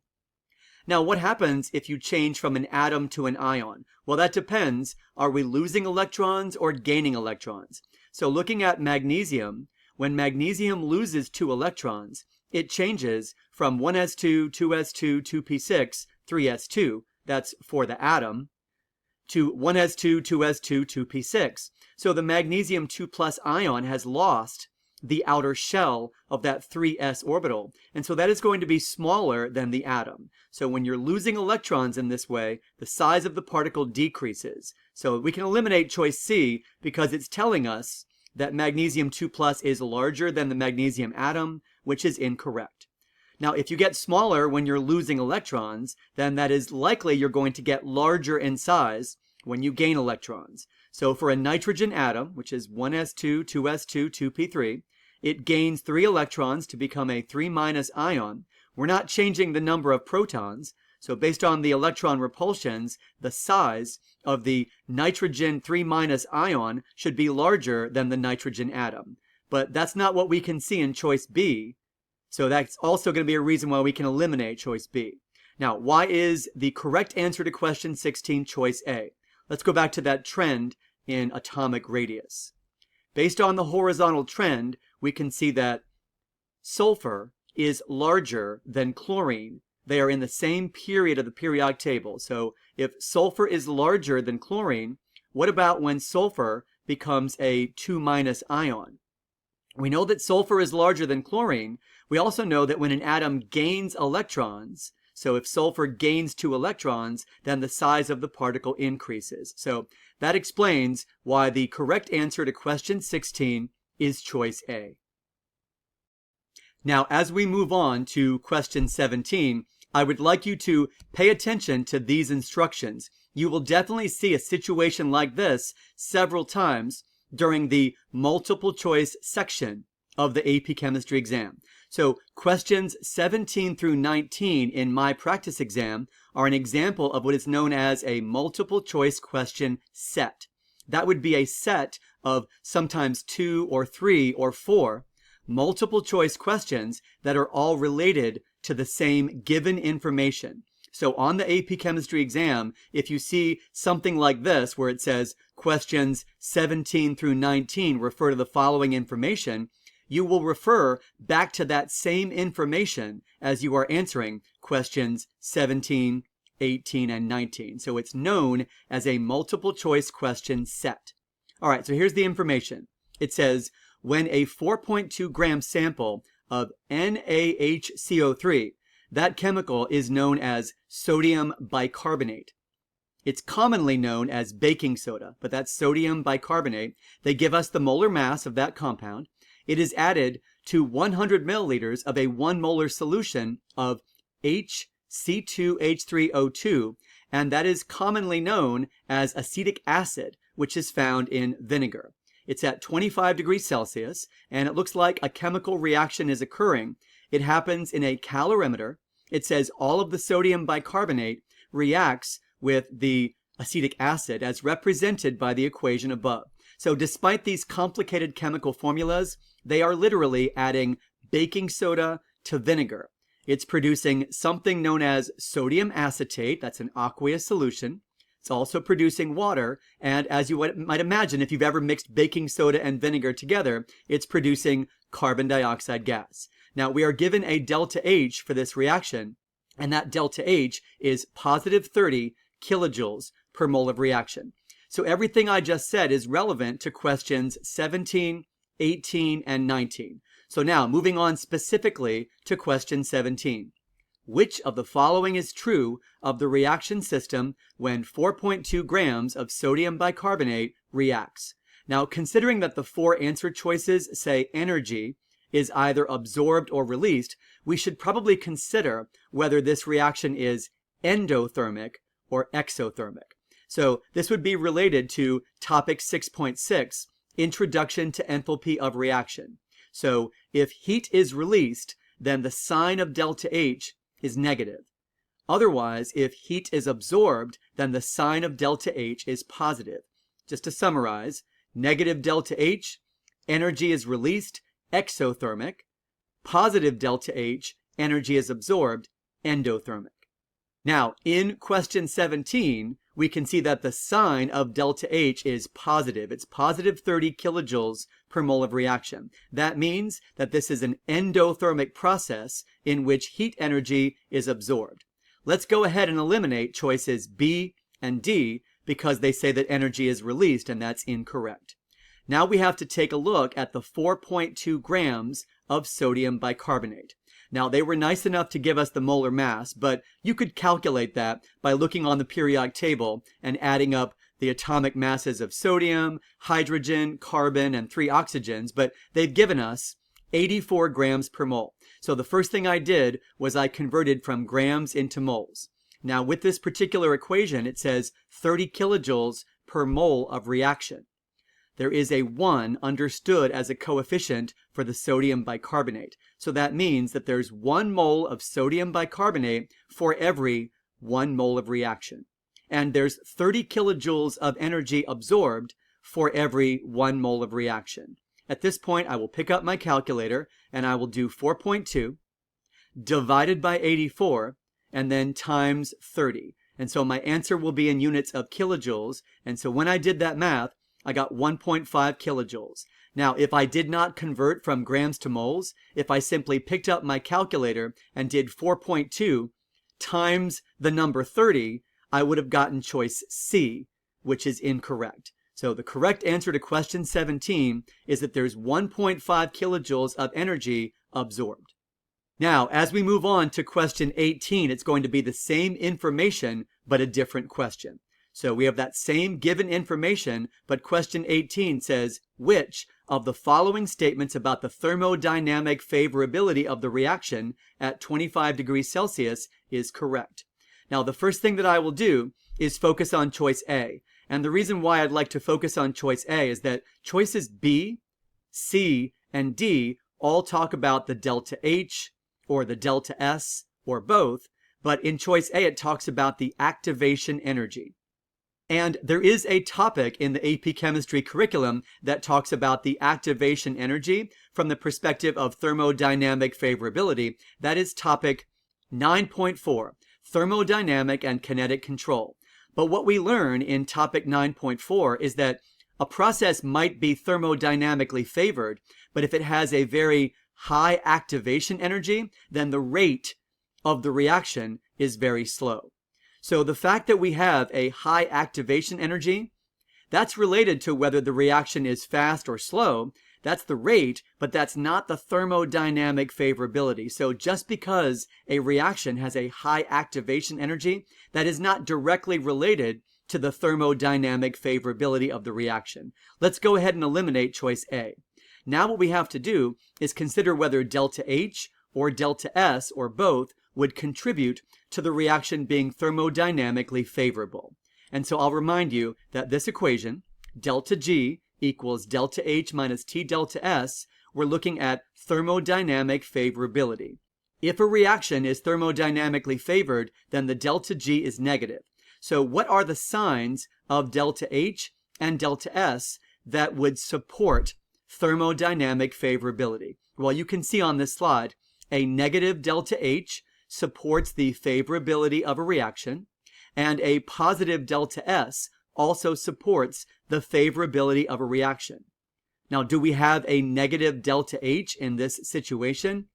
Now, what happens if you change from an atom to an ion? Well, that depends. Are we losing electrons or gaining electrons? So looking at magnesium, when magnesium loses 2 electrons, it changes from 1s2, 2s2, 2p6, 3s2, that's for the atom, to 1s2, 2s2, 2p6. So the magnesium 2 plus ion has lost the outer shell of that 3s orbital, and so that is going to be smaller than the atom. So when you're losing electrons in this way, the size of the particle decreases. So we can eliminate choice C because it's telling us that magnesium 2 plus is larger than the magnesium atom, which is incorrect. Now, if you get smaller when you're losing electrons, then that is likely you're going to get larger in size when you gain electrons. So for a nitrogen atom, which is 1s2, 2s2, 2p3, it gains 3 electrons to become a 3- ion. We're not changing the number of protons, so based on the electron repulsions, the size of the nitrogen 3- ion should be larger than the nitrogen atom. But that's not what we can see in choice B, so that's also going to be a reason why we can eliminate choice B. Now, why is the correct answer to question 16 choice A? Let's go back to that trend in atomic radius. Based on the horizontal trend, we can see that sulfur is larger than chlorine. They are in the same period of the periodic table. So if sulfur is larger than chlorine, what about when sulfur becomes a 2- ion? We know that sulfur is larger than chlorine. We also know that when an atom gains electrons, so if sulfur gains 2 electrons, then the size of the particle increases. So that explains why the correct answer to question 16 is choice A. Now, as we move on to question 17, I would like you to pay attention to these instructions. You will definitely see a situation like this several times during the multiple choice section of the AP Chemistry exam. So questions 17 through 19 in my practice exam are an example of what is known as a multiple choice question set. That would be a set of sometimes 2 or 3 or 4 multiple choice questions that are all related to the same given information. So on the AP Chemistry exam, if you see something like this where it says questions 17 through 19 refer to the following information, you will refer back to that same information as you are answering questions 17, 18, and 19. So it's known as a multiple choice question set. All right, so here's the information. It says, when a 4.2 gram sample of NaHCO3, that chemical is known as sodium bicarbonate. It's commonly known as baking soda, but that's sodium bicarbonate. They give us the molar mass of that compound. It is added to 100 milliliters of a 1 molar solution of HC2H3O2, and that is commonly known as acetic acid, which is found in vinegar. It's at 25 degrees Celsius, and it looks like a chemical reaction is occurring. It happens in a calorimeter. It says all of the sodium bicarbonate reacts with the acetic acid as represented by the equation above. So despite these complicated chemical formulas, they are literally adding baking soda to vinegar. It's producing something known as sodium acetate, that's an aqueous solution. It's also producing water, and as you might imagine, if you've ever mixed baking soda and vinegar together, it's producing carbon dioxide gas. Now, we are given a delta H for this reaction, and that delta H is positive 30 kilojoules per mole of reaction. So everything I just said is relevant to questions 17, 18, and 19. So now, moving on specifically to question 17. Which of the following is true of the reaction system when 4.2 grams of sodium bicarbonate reacts? Now, considering that the 4 answer choices say energy is either absorbed or released, we should probably consider whether this reaction is endothermic or exothermic. So this would be related to topic 6.6, Introduction to Enthalpy of Reaction. So if heat is released, then the sign of delta H is negative. Otherwise, if heat is absorbed, then the sign of delta H is positive. Just to summarize, negative delta H, energy is released, exothermic. Positive delta H, energy is absorbed, endothermic. Now, in question 17, we can see that the sign of delta H is positive. It's positive 30 kilojoules per mole of reaction. That means that this is an endothermic process in which heat energy is absorbed. Let's go ahead and eliminate choices B and D because they say that energy is released, and that's incorrect. Now we have to take a look at the 4.2 grams of sodium bicarbonate. Now, they were nice enough to give us the molar mass, but you could calculate that by looking on the periodic table and adding up the atomic masses of sodium, hydrogen, carbon, and 3 oxygens, but they've given us 84 grams per mole. So the first thing I did was I converted from grams into moles. Now, with this particular equation, it says 30 kilojoules per mole of reaction. There is a 1 understood as a coefficient for the sodium bicarbonate. So that means that there's 1 mole of sodium bicarbonate for every 1 mole of reaction. And there's 30 kilojoules of energy absorbed for every 1 mole of reaction. At this point, I will pick up my calculator and I will do 4.2 divided by 84 and then times 30. And so my answer will be in units of kilojoules. And so when I did that math, I got 1.5 kilojoules. Now, if I did not convert from grams to moles, if I simply picked up my calculator and did 4.2 times the number 30, I would have gotten choice C, which is incorrect. So the correct answer to question 17 is that there's 1.5 kilojoules of energy absorbed. Now, as we move on to question 18, it's going to be the same information, but a different question. So we have that same given information, but question 18 says, which of the following statements about the thermodynamic favorability of the reaction at 25 degrees Celsius is correct? Now, the first thing that I will do is focus on choice A. And the reason why I'd like to focus on choice A is that choices B, C, and D all talk about the delta H or the delta S or both, but in choice A it talks about the activation energy. And there is a topic in the AP Chemistry curriculum that talks about the activation energy from the perspective of thermodynamic favorability. That is topic 9.4, thermodynamic and kinetic control. But what we learn in topic 9.4 is that a process might be thermodynamically favored, But if it has a very high activation energy, then the rate of the reaction is very slow. So the fact that we have a high activation energy, that's related to whether the reaction is fast or slow. That's the rate, but that's not the thermodynamic favorability. So just because a reaction has a high activation energy, that is not directly related to the thermodynamic favorability of the reaction. Let's go ahead and eliminate choice A. Now what we have to do is consider whether delta H or delta S or both would contribute to the reaction being thermodynamically favorable. And so I'll remind you that this equation, delta G equals delta H minus T delta S, we're looking at thermodynamic favorability. If a reaction is thermodynamically favored, then the delta G is negative. So what are the signs of delta H and delta S that would support thermodynamic favorability? Well, you can see on this slide, a negative delta H supports the favorability of a reaction, and a positive delta S also supports the favorability of a reaction. Now, do we have a negative delta H in this situation?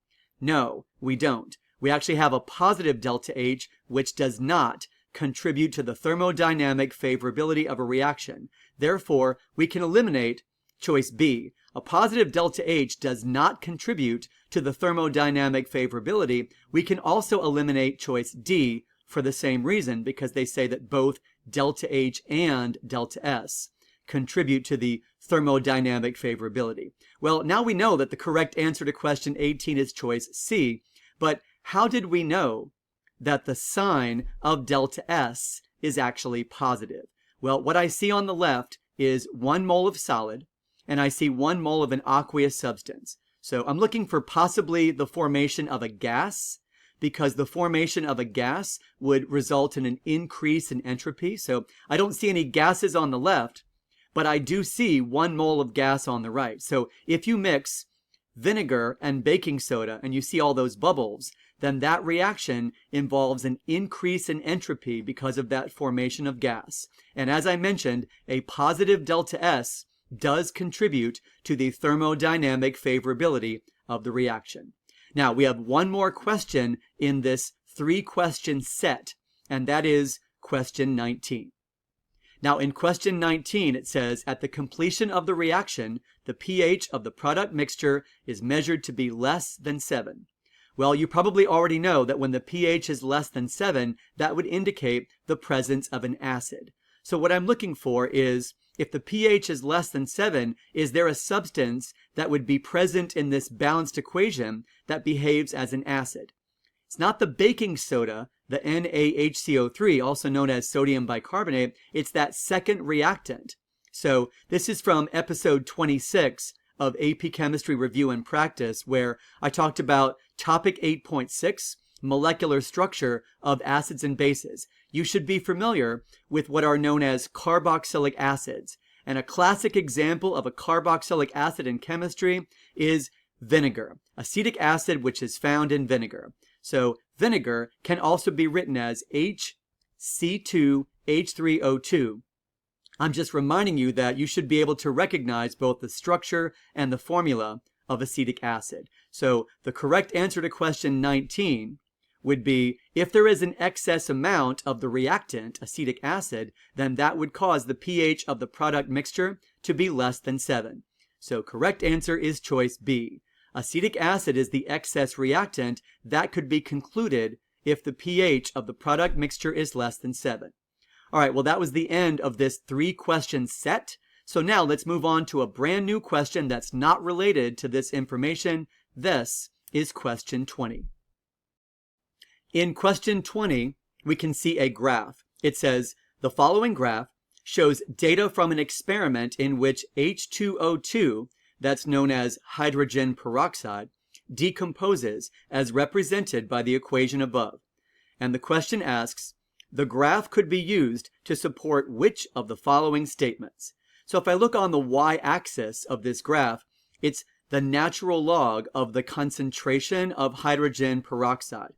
No, we don't. We actually have a positive delta H, which does not contribute to the thermodynamic favorability of a reaction. Therefore, we can eliminate choice B. A positive delta H does not contribute to the thermodynamic favorability. We can also eliminate choice D for the same reason, because they say that both delta H and delta S contribute to the thermodynamic favorability. Well, now we know that the correct answer to question 18 is choice C, but how did we know that the sign of delta S is actually positive? Well, what I see on the left is 1 mole of solid, and I see 1 mole of an aqueous substance. So I'm looking for possibly the formation of a gas, because the formation of a gas would result in an increase in entropy. So I don't see any gases on the left, but I do see 1 mole of gas on the right. So if you mix vinegar and baking soda and you see all those bubbles, then that reaction involves an increase in entropy because of that formation of gas. And as I mentioned, a positive delta S does contribute to the thermodynamic favorability of the reaction. Now, we have one more question in this 3-question set, and that is question 19. Now, in question 19, it says, at the completion of the reaction, the pH of the product mixture is measured to be less than 7. Well, you probably already know that when the pH is less than 7, that would indicate the presence of an acid. So what I'm looking for is, if the pH is less than 7, is there a substance that would be present in this balanced equation that behaves as an acid? It's not the baking soda, the NaHCO3, also known as sodium bicarbonate. It's that second reactant. So this is from episode 26 of AP Chemistry Review and Practice, where I talked about topic 8.6, molecular structure of acids and bases. You should be familiar with what are known as carboxylic acids. And a classic example of a carboxylic acid in chemistry is vinegar, acetic acid which is found in vinegar. So vinegar can also be written as HC2H3O2. I'm just reminding you that you should be able to recognize both the structure and the formula of acetic acid. So the correct answer to question 19 would be, if there is an excess amount of the reactant, acetic acid, then that would cause the pH of the product mixture to be less than 7. So correct answer is choice B. Acetic acid is the excess reactant. That could be concluded if the pH of the product mixture is less than 7. All right, well, that was the end of this 3-question set. So now let's move on to a brand new question that's not related to this information. This is question 20. In question 20, we can see a graph. It says, the following graph shows data from an experiment in which H2O2, that's known as hydrogen peroxide, decomposes as represented by the equation above. And the question asks, the graph could be used to support which of the following statements? So if I look on the y-axis of this graph, it's the natural log of the concentration of hydrogen peroxide.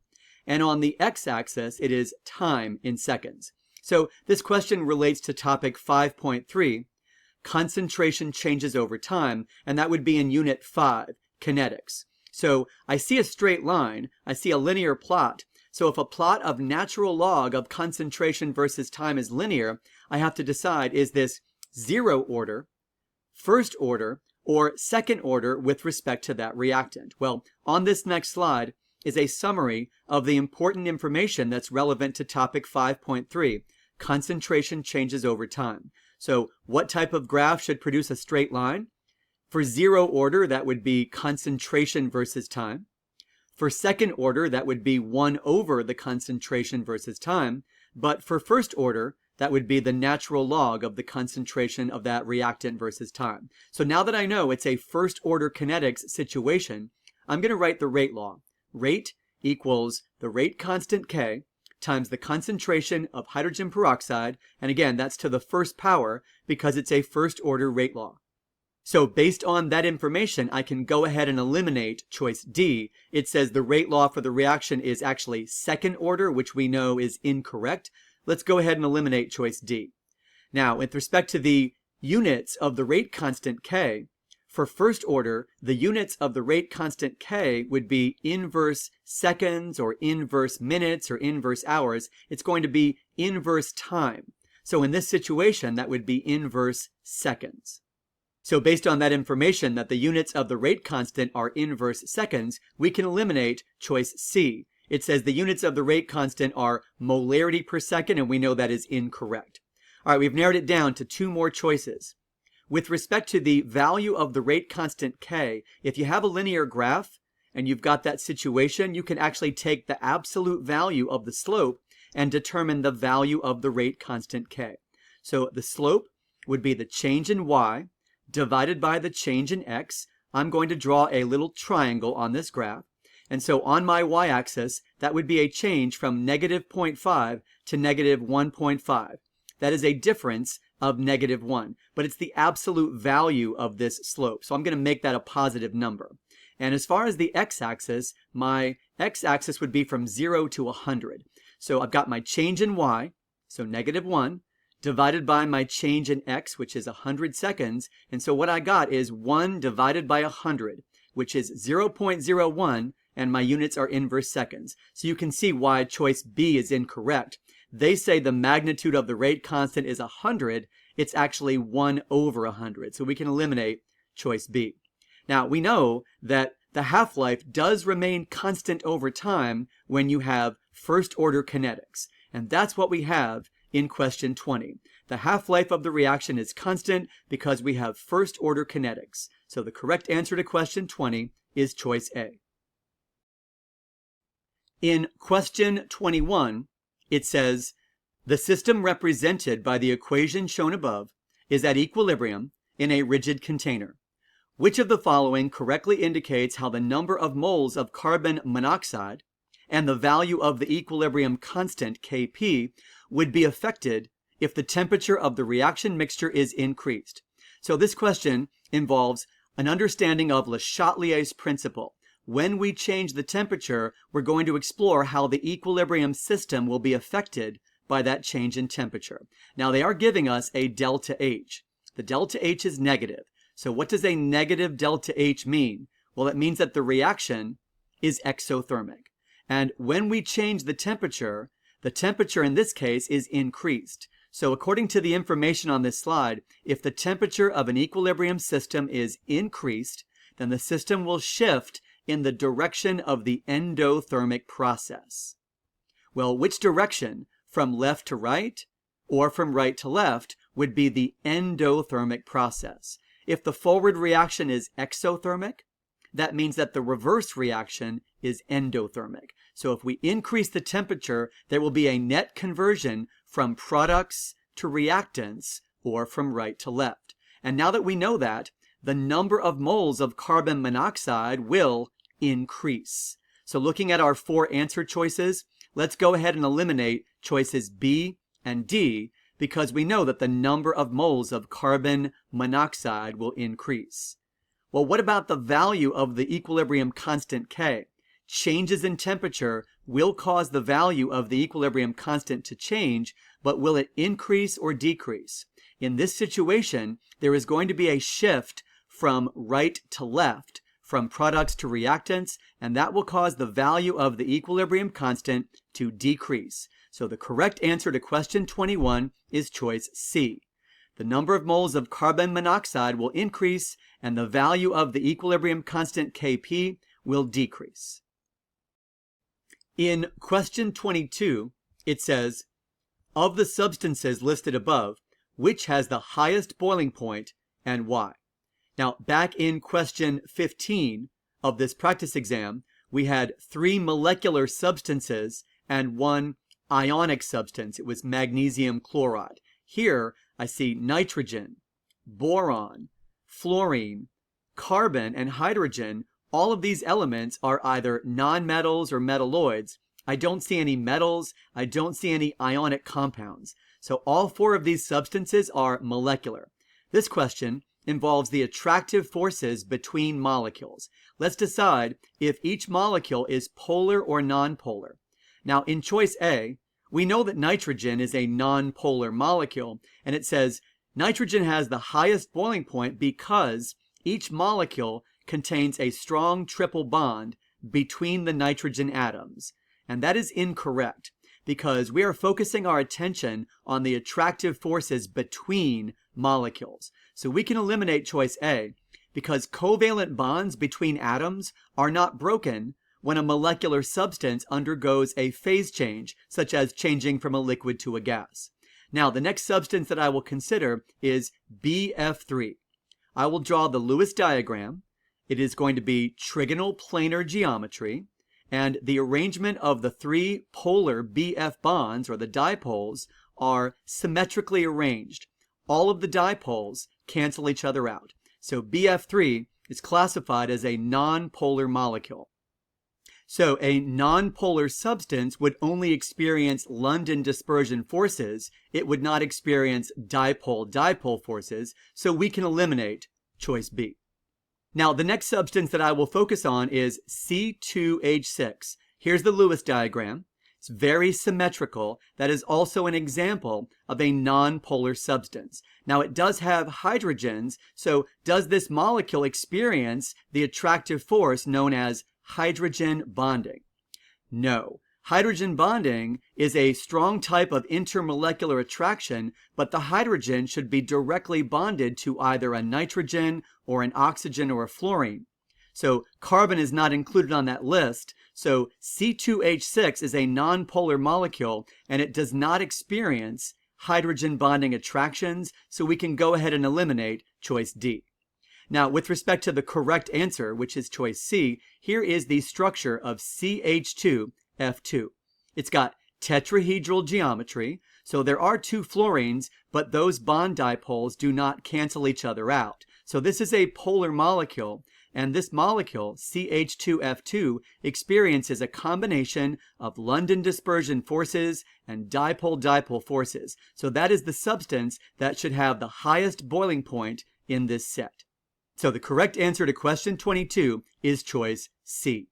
And on the x-axis, it is time in seconds. So this question relates to topic 5.3. concentration changes over time, and that would be in Unit 5, kinetics. So I see a straight line, I see a linear plot. So if a plot of natural log of concentration versus time is linear, I have to decide, is this 0 order, first order, or second order with respect to that reactant? Well, on this next slide is a summary of the important information that's relevant to topic 5.3, concentration changes over time. So what type of graph should produce a straight line? For 0 order, that would be concentration versus time. For second order, that would be 1 over the concentration versus time. But for first order, that would be the natural log of the concentration of that reactant versus time. So now that I know it's a first order kinetics situation, I'm going to write the rate law. Rate equals the rate constant K times the concentration of hydrogen peroxide, and again, that's to the first power because it's a first order rate law. So based on that information, I can go ahead and eliminate choice D. It says the rate law for the reaction is actually second order, which we know is incorrect. Let's go ahead and eliminate choice D. Now, with respect to the units of the rate constant K, for first order, the units of the rate constant K would be inverse seconds or inverse minutes or inverse hours. It's going to be inverse time. So in this situation, that would be inverse seconds. So based on that information that the units of the rate constant are inverse seconds, we can eliminate choice C. It says the units of the rate constant are molarity per second, and we know that is incorrect. All right, we've narrowed it down to 2 more choices. With respect to the value of the rate constant K, if you have a linear graph and you've got that situation, you can actually take the absolute value of the slope and determine the value of the rate constant K. So the slope would be the change in y divided by the change in x. I'm going to draw a little triangle on this graph. And so on my y-axis, that would be a change from negative 0.5 to negative 1.5. That is a difference of negative 1, but it's the absolute value of this slope. So I'm going to make that a positive number. And as far as the x-axis, my x-axis would be from 0 to 100. So I've got my change in y, so negative 1, divided by my change in x, which is 100 seconds. And so what I got is 1 divided by 100, which is 0.01, and my units are inverse seconds. So you can see why choice B is incorrect. They say the magnitude of the rate constant is 100. It's actually 1 over 100. So we can eliminate choice B. Now, we know that the half-life does remain constant over time when you have first-order kinetics. And that's what we have in question 20. The half-life of the reaction is constant because we have first-order kinetics. So the correct answer to question 20 is choice A. In question 21, it says, the system represented by the equation shown above is at equilibrium in a rigid container. Which of the following correctly indicates how the number of moles of carbon monoxide and the value of the equilibrium constant Kp would be affected if the temperature of the reaction mixture is increased? So this question involves an understanding of Le Chatelier's principle. When we change the temperature, we're going to explore how the equilibrium system will be affected by that change in temperature. Now, they are giving us a delta H. The delta H is negative. So what does a negative delta H mean? Well, it means that the reaction is exothermic. And when we change the temperature in this case is increased. So according to the information on this slide, if the temperature of an equilibrium system is increased, then the system will shift in the direction of the endothermic process. Well, which direction? From left to right or from right to left would be the endothermic process. If the forward reaction is exothermic, that means that the reverse reaction is endothermic. So if we increase the temperature, there will be a net conversion from products to reactants or from right to left. And now that we know that, the number of moles of carbon monoxide will increase. So looking at our 4 answer choices, let's go ahead and eliminate choices B and D because we know that the number of moles of carbon monoxide will increase. Well, what about the value of the equilibrium constant K? Changes in temperature will cause the value of the equilibrium constant to change, but will it increase or decrease? In this situation, there is going to be a shift from right to left, from products to reactants, and that will cause the value of the equilibrium constant to decrease. So the correct answer to question 21 is choice C. The number of moles of carbon monoxide will increase, and the value of the equilibrium constant Kp will decrease. In question 22, it says, of the substances listed above, which has the highest boiling point and why? Now, back in question 15 of this practice exam, we had 3 molecular substances and 1 ionic substance. It was magnesium chloride. Here, I see nitrogen, boron, fluorine, carbon, and hydrogen. All of these elements are either nonmetals or metalloids. I don't see any metals. I don't see any ionic compounds. So all 4 of these substances are molecular. This question involves the attractive forces between molecules. Let's decide if each molecule is polar or nonpolar. Now, in choice A, we know that nitrogen is a nonpolar molecule, and it says nitrogen has the highest boiling point because each molecule contains a strong triple bond between the nitrogen atoms. And that is incorrect because we are focusing our attention on the attractive forces between molecules. So we can eliminate choice A because covalent bonds between atoms are not broken when a molecular substance undergoes a phase change, such as changing from a liquid to a gas. Now, the next substance that I will consider is BF3. I will draw the Lewis diagram. It is going to be trigonal planar geometry, and the arrangement of the 3 polar BF bonds, or the dipoles, are symmetrically arranged. All of the dipoles cancel each other out. So BF3 is classified as a nonpolar molecule. So a nonpolar substance would only experience London dispersion forces. It would not experience dipole-dipole forces, so we can eliminate choice B. Now, the next substance that I will focus on is C2H6. Here's the Lewis diagram. It's very symmetrical. That is also an example of a nonpolar substance. Now, it does have hydrogens, so does this molecule experience the attractive force known as hydrogen bonding? No. Hydrogen bonding is a strong type of intermolecular attraction, but the hydrogen should be directly bonded to either a nitrogen or an oxygen or a fluorine. So carbon is not included on that list. So C2H6 is a nonpolar molecule and it does not experience hydrogen bonding attractions, so we can go ahead and eliminate choice D. Now, with respect to the correct answer, which is choice C, here is the structure of CH2F2. It's got tetrahedral geometry, so there are 2 fluorines, but those bond dipoles do not cancel each other out. So this is a polar molecule, and this molecule, CH2F2, experiences a combination of London dispersion forces and dipole-dipole forces. So that is the substance that should have the highest boiling point in this set. So the correct answer to question 22 is choice C.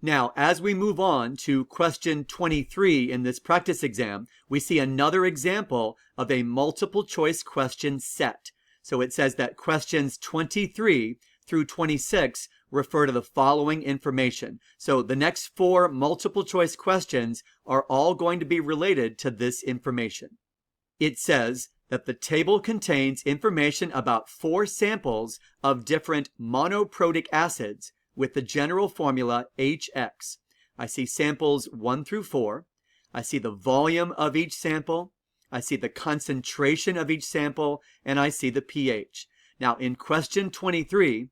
Now, as we move on to question 23 in this practice exam, we see another example of a multiple choice question set. So it says that questions 23 through 26 refer to the following information. So the next 4 multiple choice questions are all going to be related to this information. It says that the table contains information about 4 samples of different monoprotic acids with the general formula HX. I see samples 1 through 4. I see the volume of each sample. I see the concentration of each sample, and I see the pH. Now, in question 23,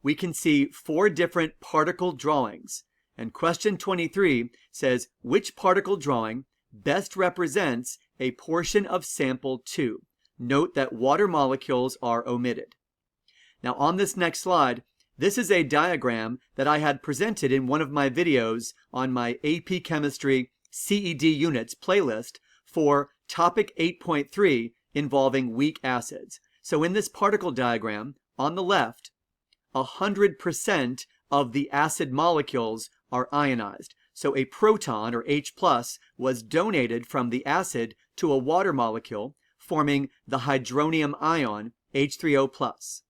we can see 4 different particle drawings. And question 23 says, which particle drawing best represents a portion of sample 2? Note that water molecules are omitted. Now, on this next slide, this is a diagram that I had presented in one of my videos on my AP Chemistry CED Units playlist for topic 8.3 involving weak acids. So in this particle diagram, on the left, 100% of the acid molecules are ionized. So a proton, or H+, was donated from the acid to a water molecule, forming the hydronium ion H3O+.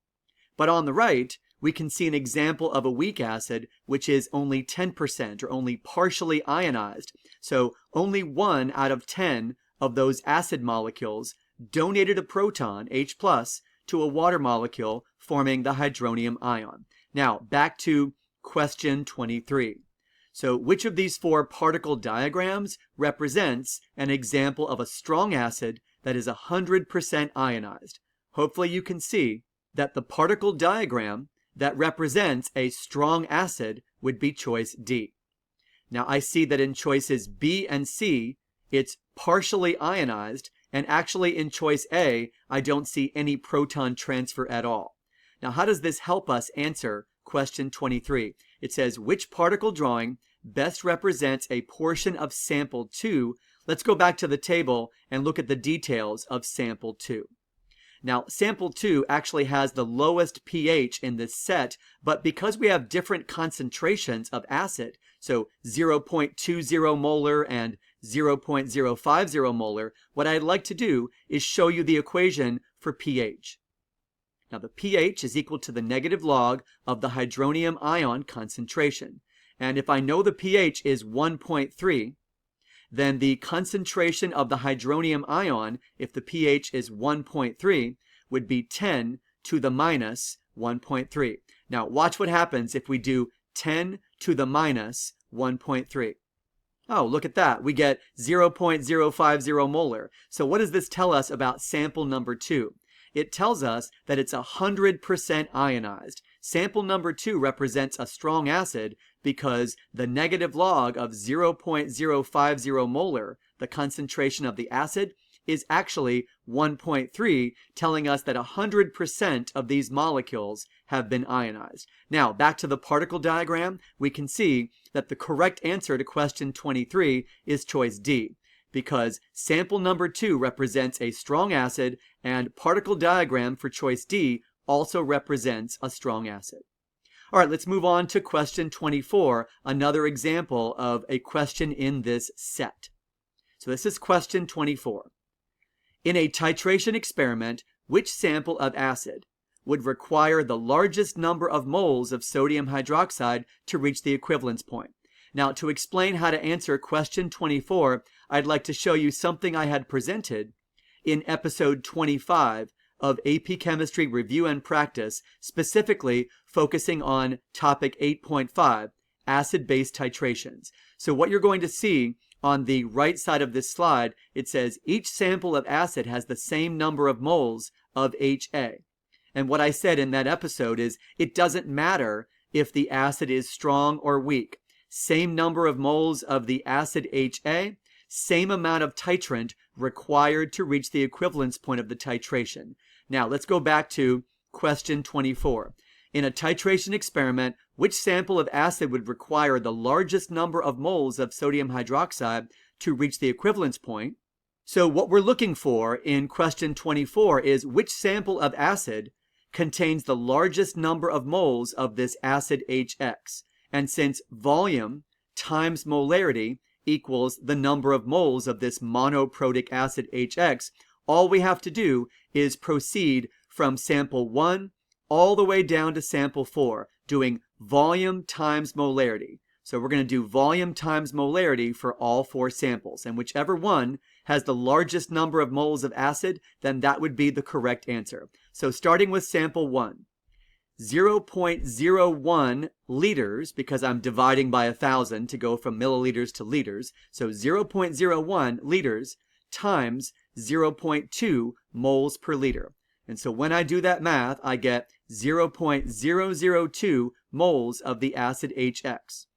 But on the right, we can see an example of a weak acid which is only 10% or only partially ionized. So only 1 out of 10 of those acid molecules donated a proton, H+, to a water molecule forming the hydronium ion. Now, back to question 23. So which of these 4 particle diagrams represents an example of a strong acid that is 100% ionized? Hopefully you can see that the particle diagram that represents a strong acid would be choice D. Now I see that in choices B and C, it's partially ionized, and actually in choice A, I don't see any proton transfer at all. Now how does this help us answer question 23? It says, which particle drawing best represents a portion of sample 2? Let's go back to the table and look at the details of sample 2. Now, sample 2 actually has the lowest pH in this set, but because we have different concentrations of acid, so 0.20 molar and 0.050 molar, what I'd like to do is show you the equation for pH. Now, the pH is equal to the negative log of the hydronium ion concentration. And if I know the pH is 1.3, then the concentration of the hydronium ion, if the pH is 1.3, would be 10 to the minus 1.3. Now, watch what happens if we do 10 to the minus 1.3. Oh, look at that. We get 0.050 molar. So what does this tell us about sample number 2? It tells us that it's 100% ionized. Sample number 2 represents a strong acid because the negative log of 0.050 molar, the concentration of the acid, is actually 1.3, telling us that 100% of these molecules have been ionized. Now, back to the particle diagram, we can see that the correct answer to question 23 is choice D, because sample number 2 represents a strong acid, and particle diagram for choice D also represents a strong acid. All right, let's move on to question 24, another example of a question in this set. So this is question 24. In a titration experiment, which sample of acid would require the largest number of moles of sodium hydroxide to reach the equivalence point? Now, to explain how to answer question 24, I'd like to show you something I had presented in episode 25 of AP Chemistry Review and Practice, specifically focusing on topic 8.5, acid-base titrations. So what you're going to see on the right side of this slide, it says each sample of acid has the same number of moles of HA. And what I said in that episode is it doesn't matter if the acid is strong or weak. Same number of moles of the acid HA, same amount of titrant required to reach the equivalence point of the titration. Now, let's go back to question 24. In a titration experiment, which sample of acid would require the largest number of moles of sodium hydroxide to reach the equivalence point? So what we're looking for in question 24 is which sample of acid contains the largest number of moles of this acid HX. And since volume times molarity equals the number of moles of this monoprotic acid HX, all we have to do is proceed from sample 1 all the way down to sample 4, doing volume times molarity. So we're going to do volume times molarity for all 4 samples, and whichever one has the largest number of moles of acid, then that would be the correct answer. So starting with sample 1, 0.01 liters, because I'm dividing by 1,000 to go from milliliters to liters, so 0.01 liters times 0.2 moles per liter. And so when I do that math, I get 0.002 moles of the acid HX.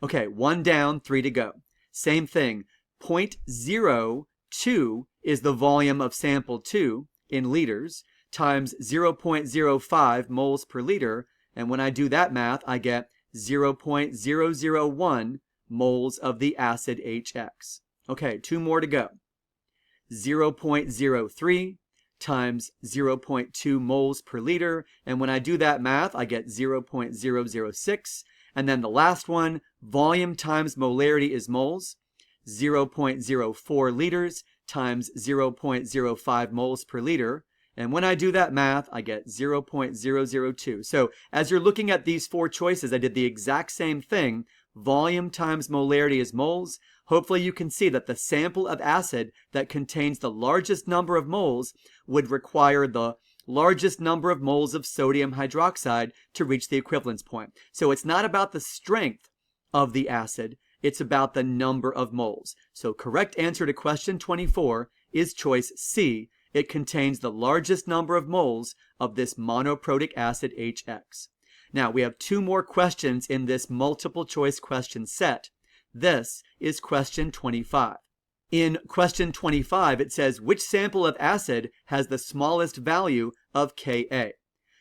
Okay, 1 down, 3 to go. Same thing, 0.02 is the volume of sample 2 in liters, times 0.05 moles per liter, and when I do that math, I get 0.001 moles of the acid HX. Okay, 2 more to go. 0.03 times 0.2 moles per liter, and when I do that math, I get 0.006, and then the last one, volume times molarity is moles, 0.04 liters times 0.05 moles per liter. And when I do that math, I get 0.002. So as you're looking at these four choices, I did the exact same thing. Volume times molarity is moles. Hopefully you can see that the sample of acid that contains the largest number of moles would require the largest number of moles of sodium hydroxide to reach the equivalence point. So it's not about the strength of the acid, it's about the number of moles. So correct answer to question 24 is choice C. It contains the largest number of moles of this monoprotic acid HX. Now we have two more questions in this multiple choice question set. This is question 25. In question 25, it says, which sample of acid has the smallest value of Ka?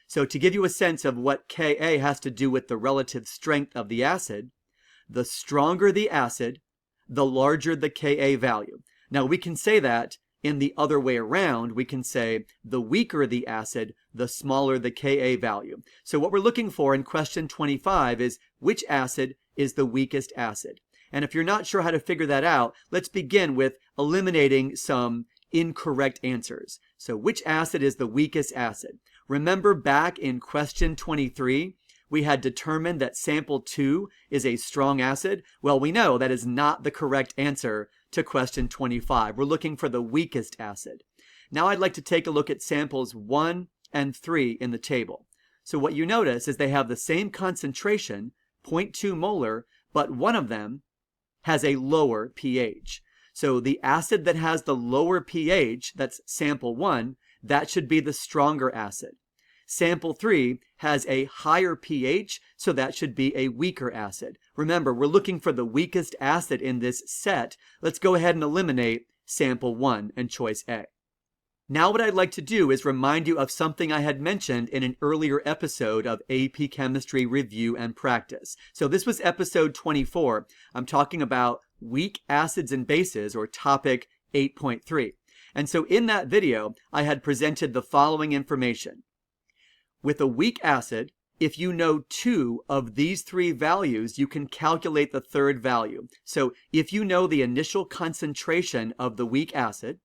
So to give you a sense of what Ka has to do with the relative strength of the acid, the stronger the acid, the larger the Ka value. Now we can say that in the other way around. We can say the weaker the acid, the smaller the Ka value. So what we're looking for in question 25 is which acid is the weakest acid. And if you're not sure how to figure that out, let's begin with eliminating some incorrect answers. So which acid is the weakest acid? Remember back in question 23, we had determined that sample 2 is a strong acid. Well, we know that is not the correct answer to question 25. We're looking for the weakest acid. Now I'd like to take a look at samples 1 and 3 in the table. So what you notice is they have the same concentration, 0.2 molar, but one of them has a lower pH. So the acid that has the lower pH, that's sample 1, that should be the stronger acid. Sample 3 has a higher pH, so that should be a weaker acid. Remember, we're looking for the weakest acid in this set. Let's go ahead and eliminate sample 1 and choice A. Now what I'd like to do is remind you of something I had mentioned in an earlier episode of AP Chemistry Review and Practice. So this was episode 24. I'm talking about weak acids and bases, or topic 8.3. And so in that video, I had presented the following information. With a weak acid, if you know 2 of these 3 values, you can calculate the third value. So if you know the initial concentration of the weak acid,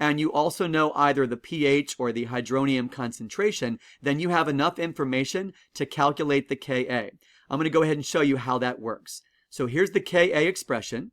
and you also know either the pH or the hydronium concentration, then you have enough information to calculate the Ka. I'm going to go ahead and show you how that works. So here's the Ka expression,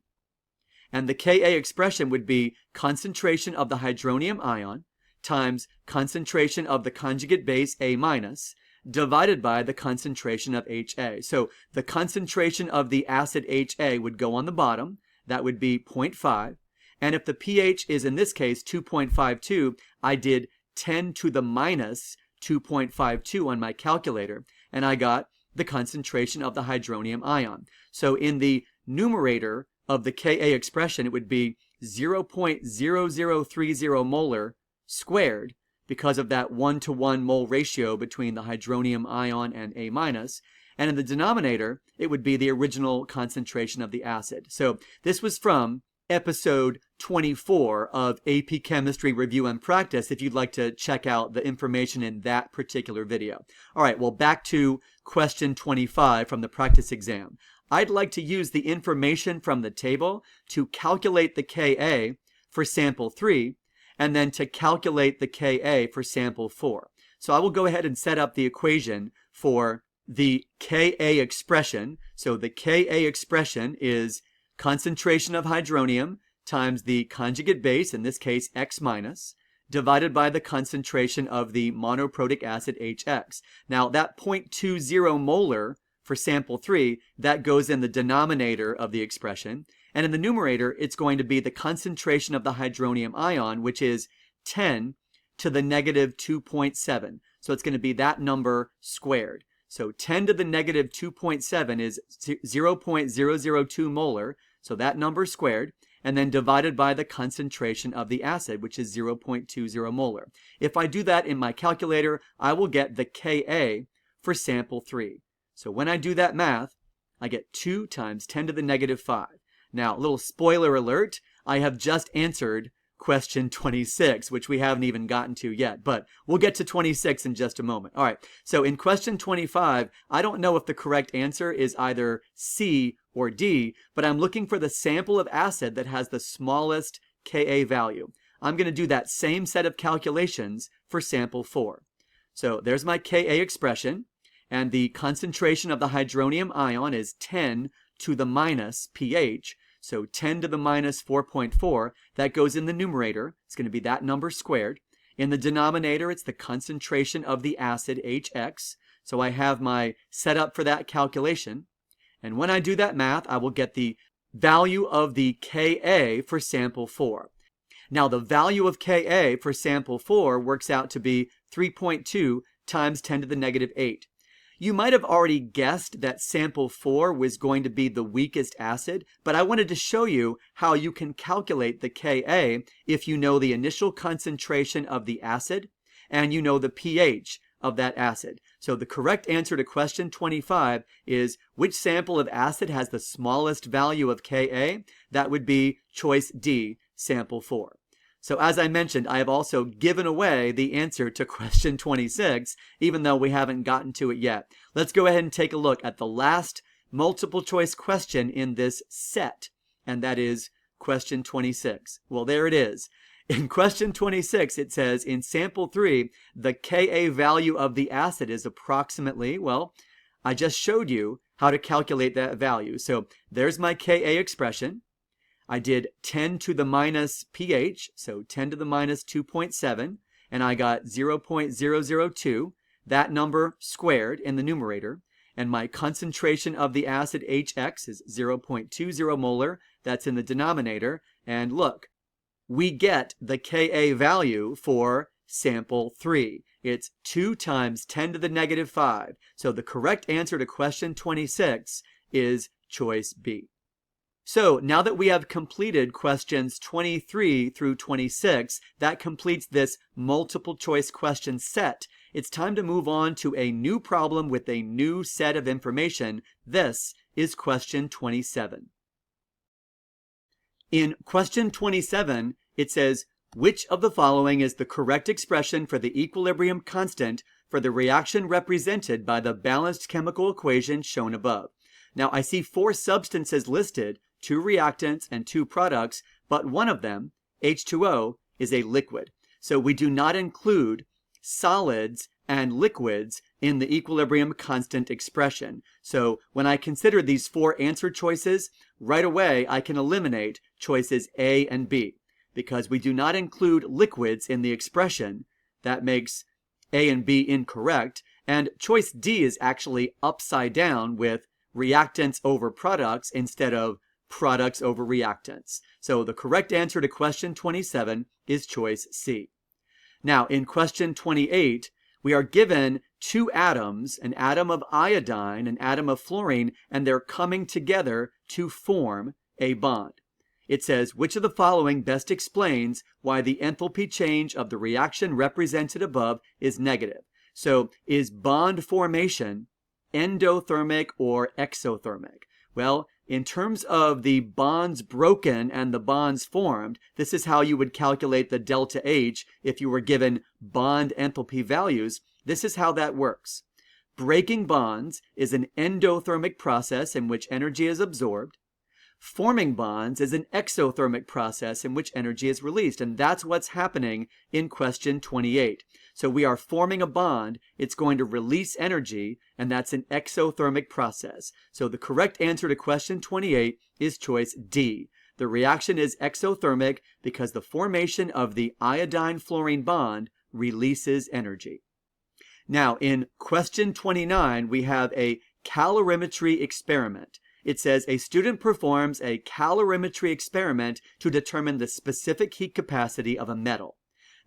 and the Ka expression would be concentration of the hydronium ion times concentration of the conjugate base A minus divided by the concentration of HA. So the concentration of the acid HA would go on the bottom. That would be 0.5. And if the pH is, in this case, 2.52, I did 10 to the minus 2.52 on my calculator, and I got the concentration of the hydronium ion. So in the numerator of the Ka expression, it would be 0.0030 molar squared, because of that 1-to-1 mole ratio between the hydronium ion and A minus. And in the denominator, it would be the original concentration of the acid. So this was from episode 24 of AP Chemistry Review and Practice, if you'd like to check out the information in that particular video. All right, well, back to question 25 from the practice exam. I'd like to use the information from the table to calculate the Ka for sample 3, and then to calculate the Ka for sample 4. So I will go ahead and set up the equation for the Ka expression. So the Ka expression is concentration of hydronium times the conjugate base, in this case X minus, divided by the concentration of the monoprotic acid HX. Now that 0.20 molar for sample 3, that goes in the denominator of the expression. And in the numerator, it's going to be the concentration of the hydronium ion, which is 10 to the negative 2.7. So it's going to be that number squared. So 10 to the negative 2.7 is 0.002 molar, so that number squared, and then divided by the concentration of the acid, which is 0.20 molar. If I do that in my calculator, I will get the Ka for sample 3. So when I do that math, I get 2 times 10 to the negative 5. Now, a little spoiler alert, I have just answered question 26, which we haven't even gotten to yet, but we'll get to 26 in just a moment. All right, so in question 25, I don't know if the correct answer is either C or D, but I'm looking for the sample of acid that has the smallest Ka value. I'm going to do that same set of calculations for sample 4. So there's my Ka expression, and the concentration of the hydronium ion is 10 to the minus pH. So 10 to the minus 4.4, that goes in the numerator. It's going to be that number squared. In the denominator, it's the concentration of the acid, HX. So I have my setup for that calculation. And when I do that math, I will get the value of the Ka for sample 4. Now, the value of Ka for sample 4 works out to be 3.2 times 10 to the negative 8. You might have already guessed that sample 4 was going to be the weakest acid, but I wanted to show you how you can calculate the Ka if you know the initial concentration of the acid and you know the pH of that acid. So the correct answer to question 25 is which sample of acid has the smallest value of Ka? That would be choice D, sample 4. So as I mentioned, I have also given away the answer to question 26, even though we haven't gotten to it yet. Let's go ahead and take a look at the last multiple choice question in this set, and that is question 26. Well, there it is. In question 26, it says, in sample 3, the Ka value of the acid is approximately, well, I just showed you how to calculate that value. So there's my Ka expression. I did 10 to the minus pH, so 10 to the minus 2.7, and I got 0.002, that number squared in the numerator, and my concentration of the acid HX is 0.20 molar, that's in the denominator, and look, we get the Ka value for sample 3. It's 2 times 10 to the negative 5, so the correct answer to question 26 is choice B. So now that we have completed questions 23 through 26, that completes this multiple choice question set. It's time to move on to a new problem with a new set of information. This is question 27. In question 27, it says, which of the following is the correct expression for the equilibrium constant for the reaction represented by the balanced chemical equation shown above? Now, I see 4 substances listed, 2 reactants and 2 products, but one of them, H2O, is a liquid. So we do not include solids and liquids in the equilibrium constant expression. So when I consider these 4 answer choices, right away I can eliminate choices A and B. Because we do not include liquids in the expression, that makes A and B incorrect. And choice D is actually upside down with reactants over products instead of products over reactants. So the correct answer to question 27 is choice C. Now, in question 28, we are given 2 atoms, an atom of iodine, an atom of fluorine, and they're coming together to form a bond. It says, which of the following best explains why the enthalpy change of the reaction represented above is negative? So, is bond formation endothermic or exothermic? Well, in terms of the bonds broken and the bonds formed, this is how you would calculate the delta H if you were given bond enthalpy values. This is how that works. Breaking bonds is an endothermic process in which energy is absorbed. Forming bonds is an exothermic process in which energy is released, and that's what's happening in question 28. So we are forming a bond, it's going to release energy, and that's an exothermic process. So the correct answer to question 28 is choice D. The reaction is exothermic because the formation of the iodine-fluorine bond releases energy. Now, in question 29, we have a calorimetry experiment. It says a student performs a calorimetry experiment to determine the specific heat capacity of a metal.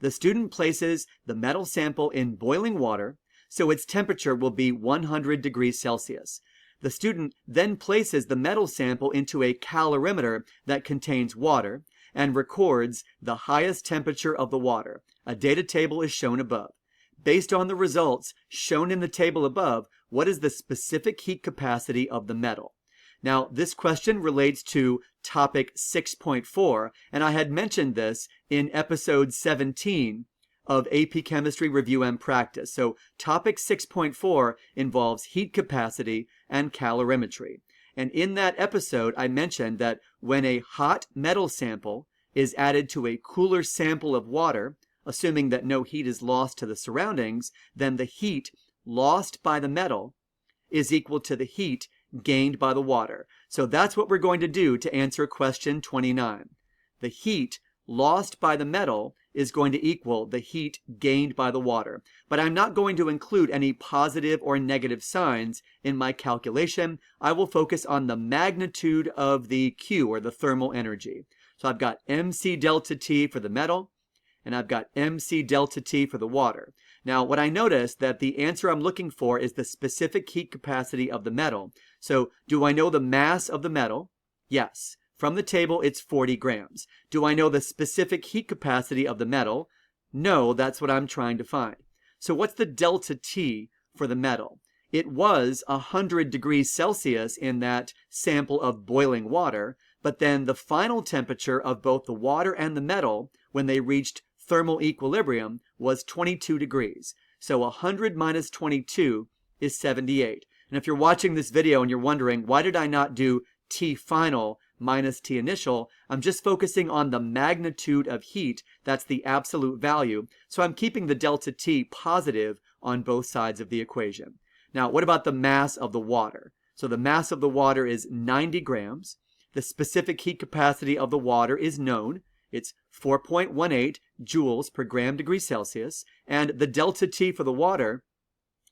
The student places the metal sample in boiling water, so its temperature will be 100 degrees Celsius. The student then places the metal sample into a calorimeter that contains water and records the highest temperature of the water. A data table is shown above. Based on the results shown in the table above, what is the specific heat capacity of the metal? Now, this question relates to topic 6.4, and I had mentioned this in episode 17 of AP Chemistry Review and Practice. So, topic 6.4 involves heat capacity and calorimetry. And in that episode, I mentioned that when a hot metal sample is added to a cooler sample of water, assuming that no heat is lost to the surroundings, then the heat lost by the metal is equal to the heat gained by the water. So that's what we're going to do to answer question 29. The heat lost by the metal is going to equal the heat gained by the water. But I'm not going to include any positive or negative signs in my calculation. I will focus on the magnitude of the Q, or the thermal energy. So I've got mc delta T for the metal, and I've got mc delta T for the water. Now, what I noticed that the answer I'm looking for is the specific heat capacity of the metal. So do I know the mass of the metal? Yes. From the table, it's 40 grams. Do I know the specific heat capacity of the metal? No, that's what I'm trying to find. So what's the delta T for the metal? It was 100 degrees Celsius in that sample of boiling water, but then the final temperature of both the water and the metal, when they reached thermal equilibrium, was 22 degrees. So 100 minus 22 is 78. And if you're watching this video and you're wondering, why did I not do T final minus T initial, I'm just focusing on the magnitude of heat. That's the absolute value. So I'm keeping the delta T positive on both sides of the equation. Now, what about the mass of the water? So the mass of the water is 90 grams. The specific heat capacity of the water is known. It's 4.18 joules per gram degree Celsius. And the delta T for the water,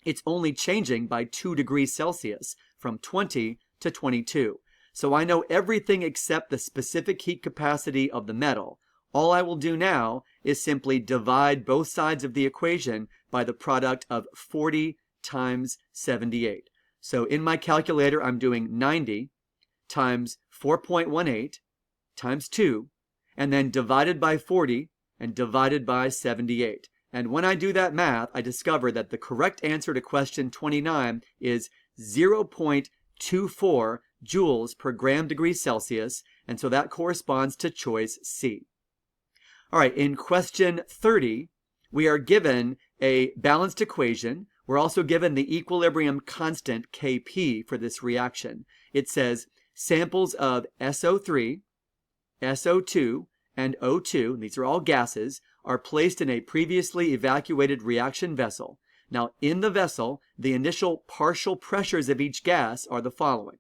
it's only changing by 2 degrees Celsius from 20 to 22. So I know everything except the specific heat capacity of the metal. All I will do now is simply divide both sides of the equation by the product of 40 times 78. So in my calculator, I'm doing 90 times 4.18 times 2, and then divided by 40 and divided by 78. And when I do that math, I discover that the correct answer to question 29 is 0.24 joules per gram degree Celsius, and so that corresponds to choice C. All right, in question 30, we are given a balanced equation. We're also given the equilibrium constant Kp for this reaction. It says samples of SO3, SO2, and O2, and these are all gases, are placed in a previously evacuated reaction vessel. Now, in the vessel, the initial partial pressures of each gas are the following.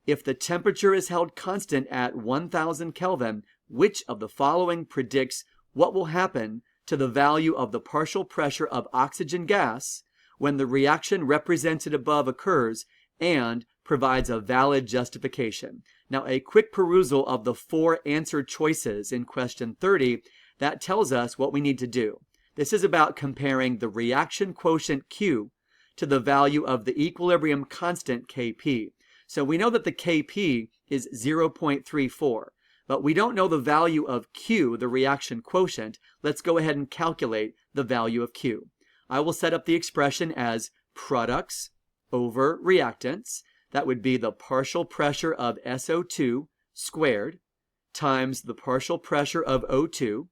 If the temperature is held constant at 1000 Kelvin, which of the following predicts what will happen to the value of the partial pressure of oxygen gas when the reaction represented above occurs, and provides a valid justification? Now, a quick perusal of the 4 answer choices in question 30, that tells us what we need to do. This is about comparing the reaction quotient Q to the value of the equilibrium constant Kp. So we know that the Kp is 0.34, but we don't know the value of Q, the reaction quotient. Let's go ahead and calculate the value of Q. I will set up the expression as products over reactants. That would be the partial pressure of SO2 squared times the partial pressure of O2.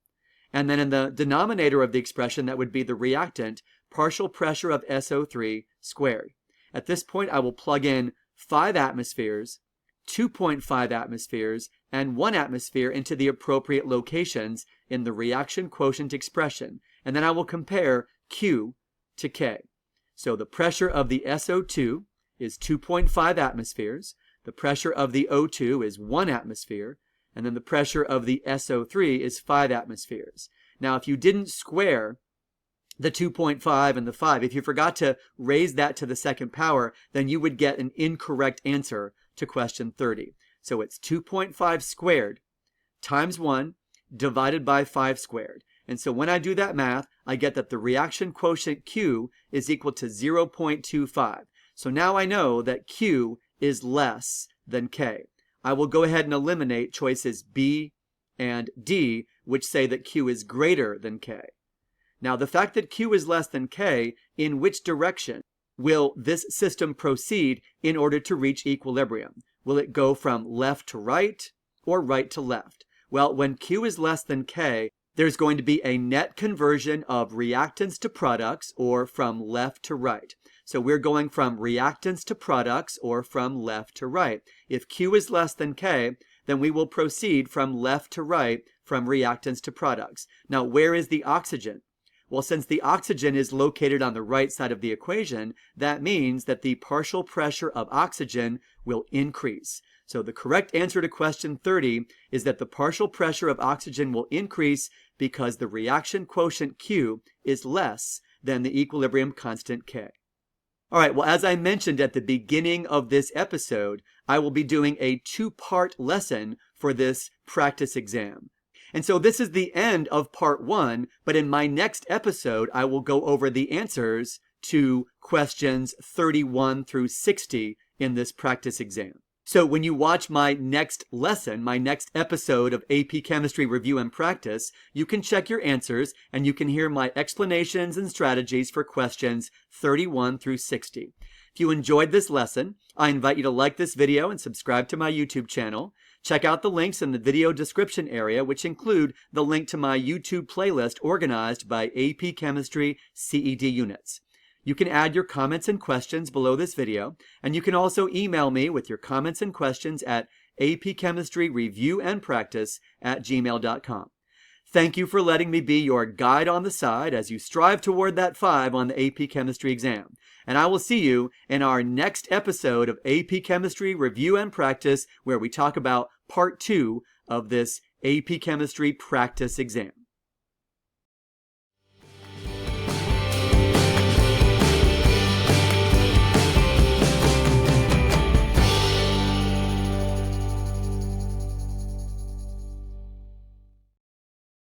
And then in the denominator of the expression, that would be the reactant partial pressure of SO3 squared. At this point, I will plug in 5 atmospheres, 2.5 atmospheres, and 1 atmosphere into the appropriate locations in the reaction quotient expression. And then I will compare Q to K. So the pressure of the SO2 is 2.5 atmospheres. The pressure of the O2 is 1 atmosphere. And then the pressure of the SO3 is 5 atmospheres. Now, if you didn't square the 2.5 and the 5, if you forgot to raise that to the second power, then you would get an incorrect answer to question 30. So it's 2.5 squared times 1 divided by 5 squared. And so when I do that math, I get that the reaction quotient Q is equal to 0.25. So now I know that Q is less than K. I will go ahead and eliminate choices B and D, which say that Q is greater than K. Now, the fact that Q is less than K, in which direction will this system proceed in order to reach equilibrium? Will it go from left to right or right to left? Well, when Q is less than K, there's going to be a net conversion of reactants to products, or from left to right. So we're going from reactants to products, or from left to right. If Q is less than K, then we will proceed from left to right from reactants to products. Now, where is the oxygen? Well, since the oxygen is located on the right side of the equation, that means that the partial pressure of oxygen will increase. So the correct answer to question 30 is that the partial pressure of oxygen will increase because the reaction quotient Q is less than the equilibrium constant K. All right, well, as I mentioned at the beginning of this episode, I will be doing a two-part lesson for this practice exam. And so this is the end of part 1, but in my next episode, I will go over the answers to questions 31 through 60 in this practice exam. So when you watch my next lesson, my next episode of AP Chemistry Review and Practice, you can check your answers and you can hear my explanations and strategies for questions 31 through 60. If you enjoyed this lesson, I invite you to like this video and subscribe to my YouTube channel. Check out the links in the video description area, which include the link to my YouTube playlist organized by AP Chemistry CED units. You can add your comments and questions below this video, and you can also email me with your comments and questions at APChemistryReviewAndPractice@gmail.com. Thank you for letting me be your guide on the side as you strive toward that 5 on the AP Chemistry exam. And I will see you in our next episode of AP Chemistry Review and Practice, where we talk about part 2 of this AP Chemistry practice exam.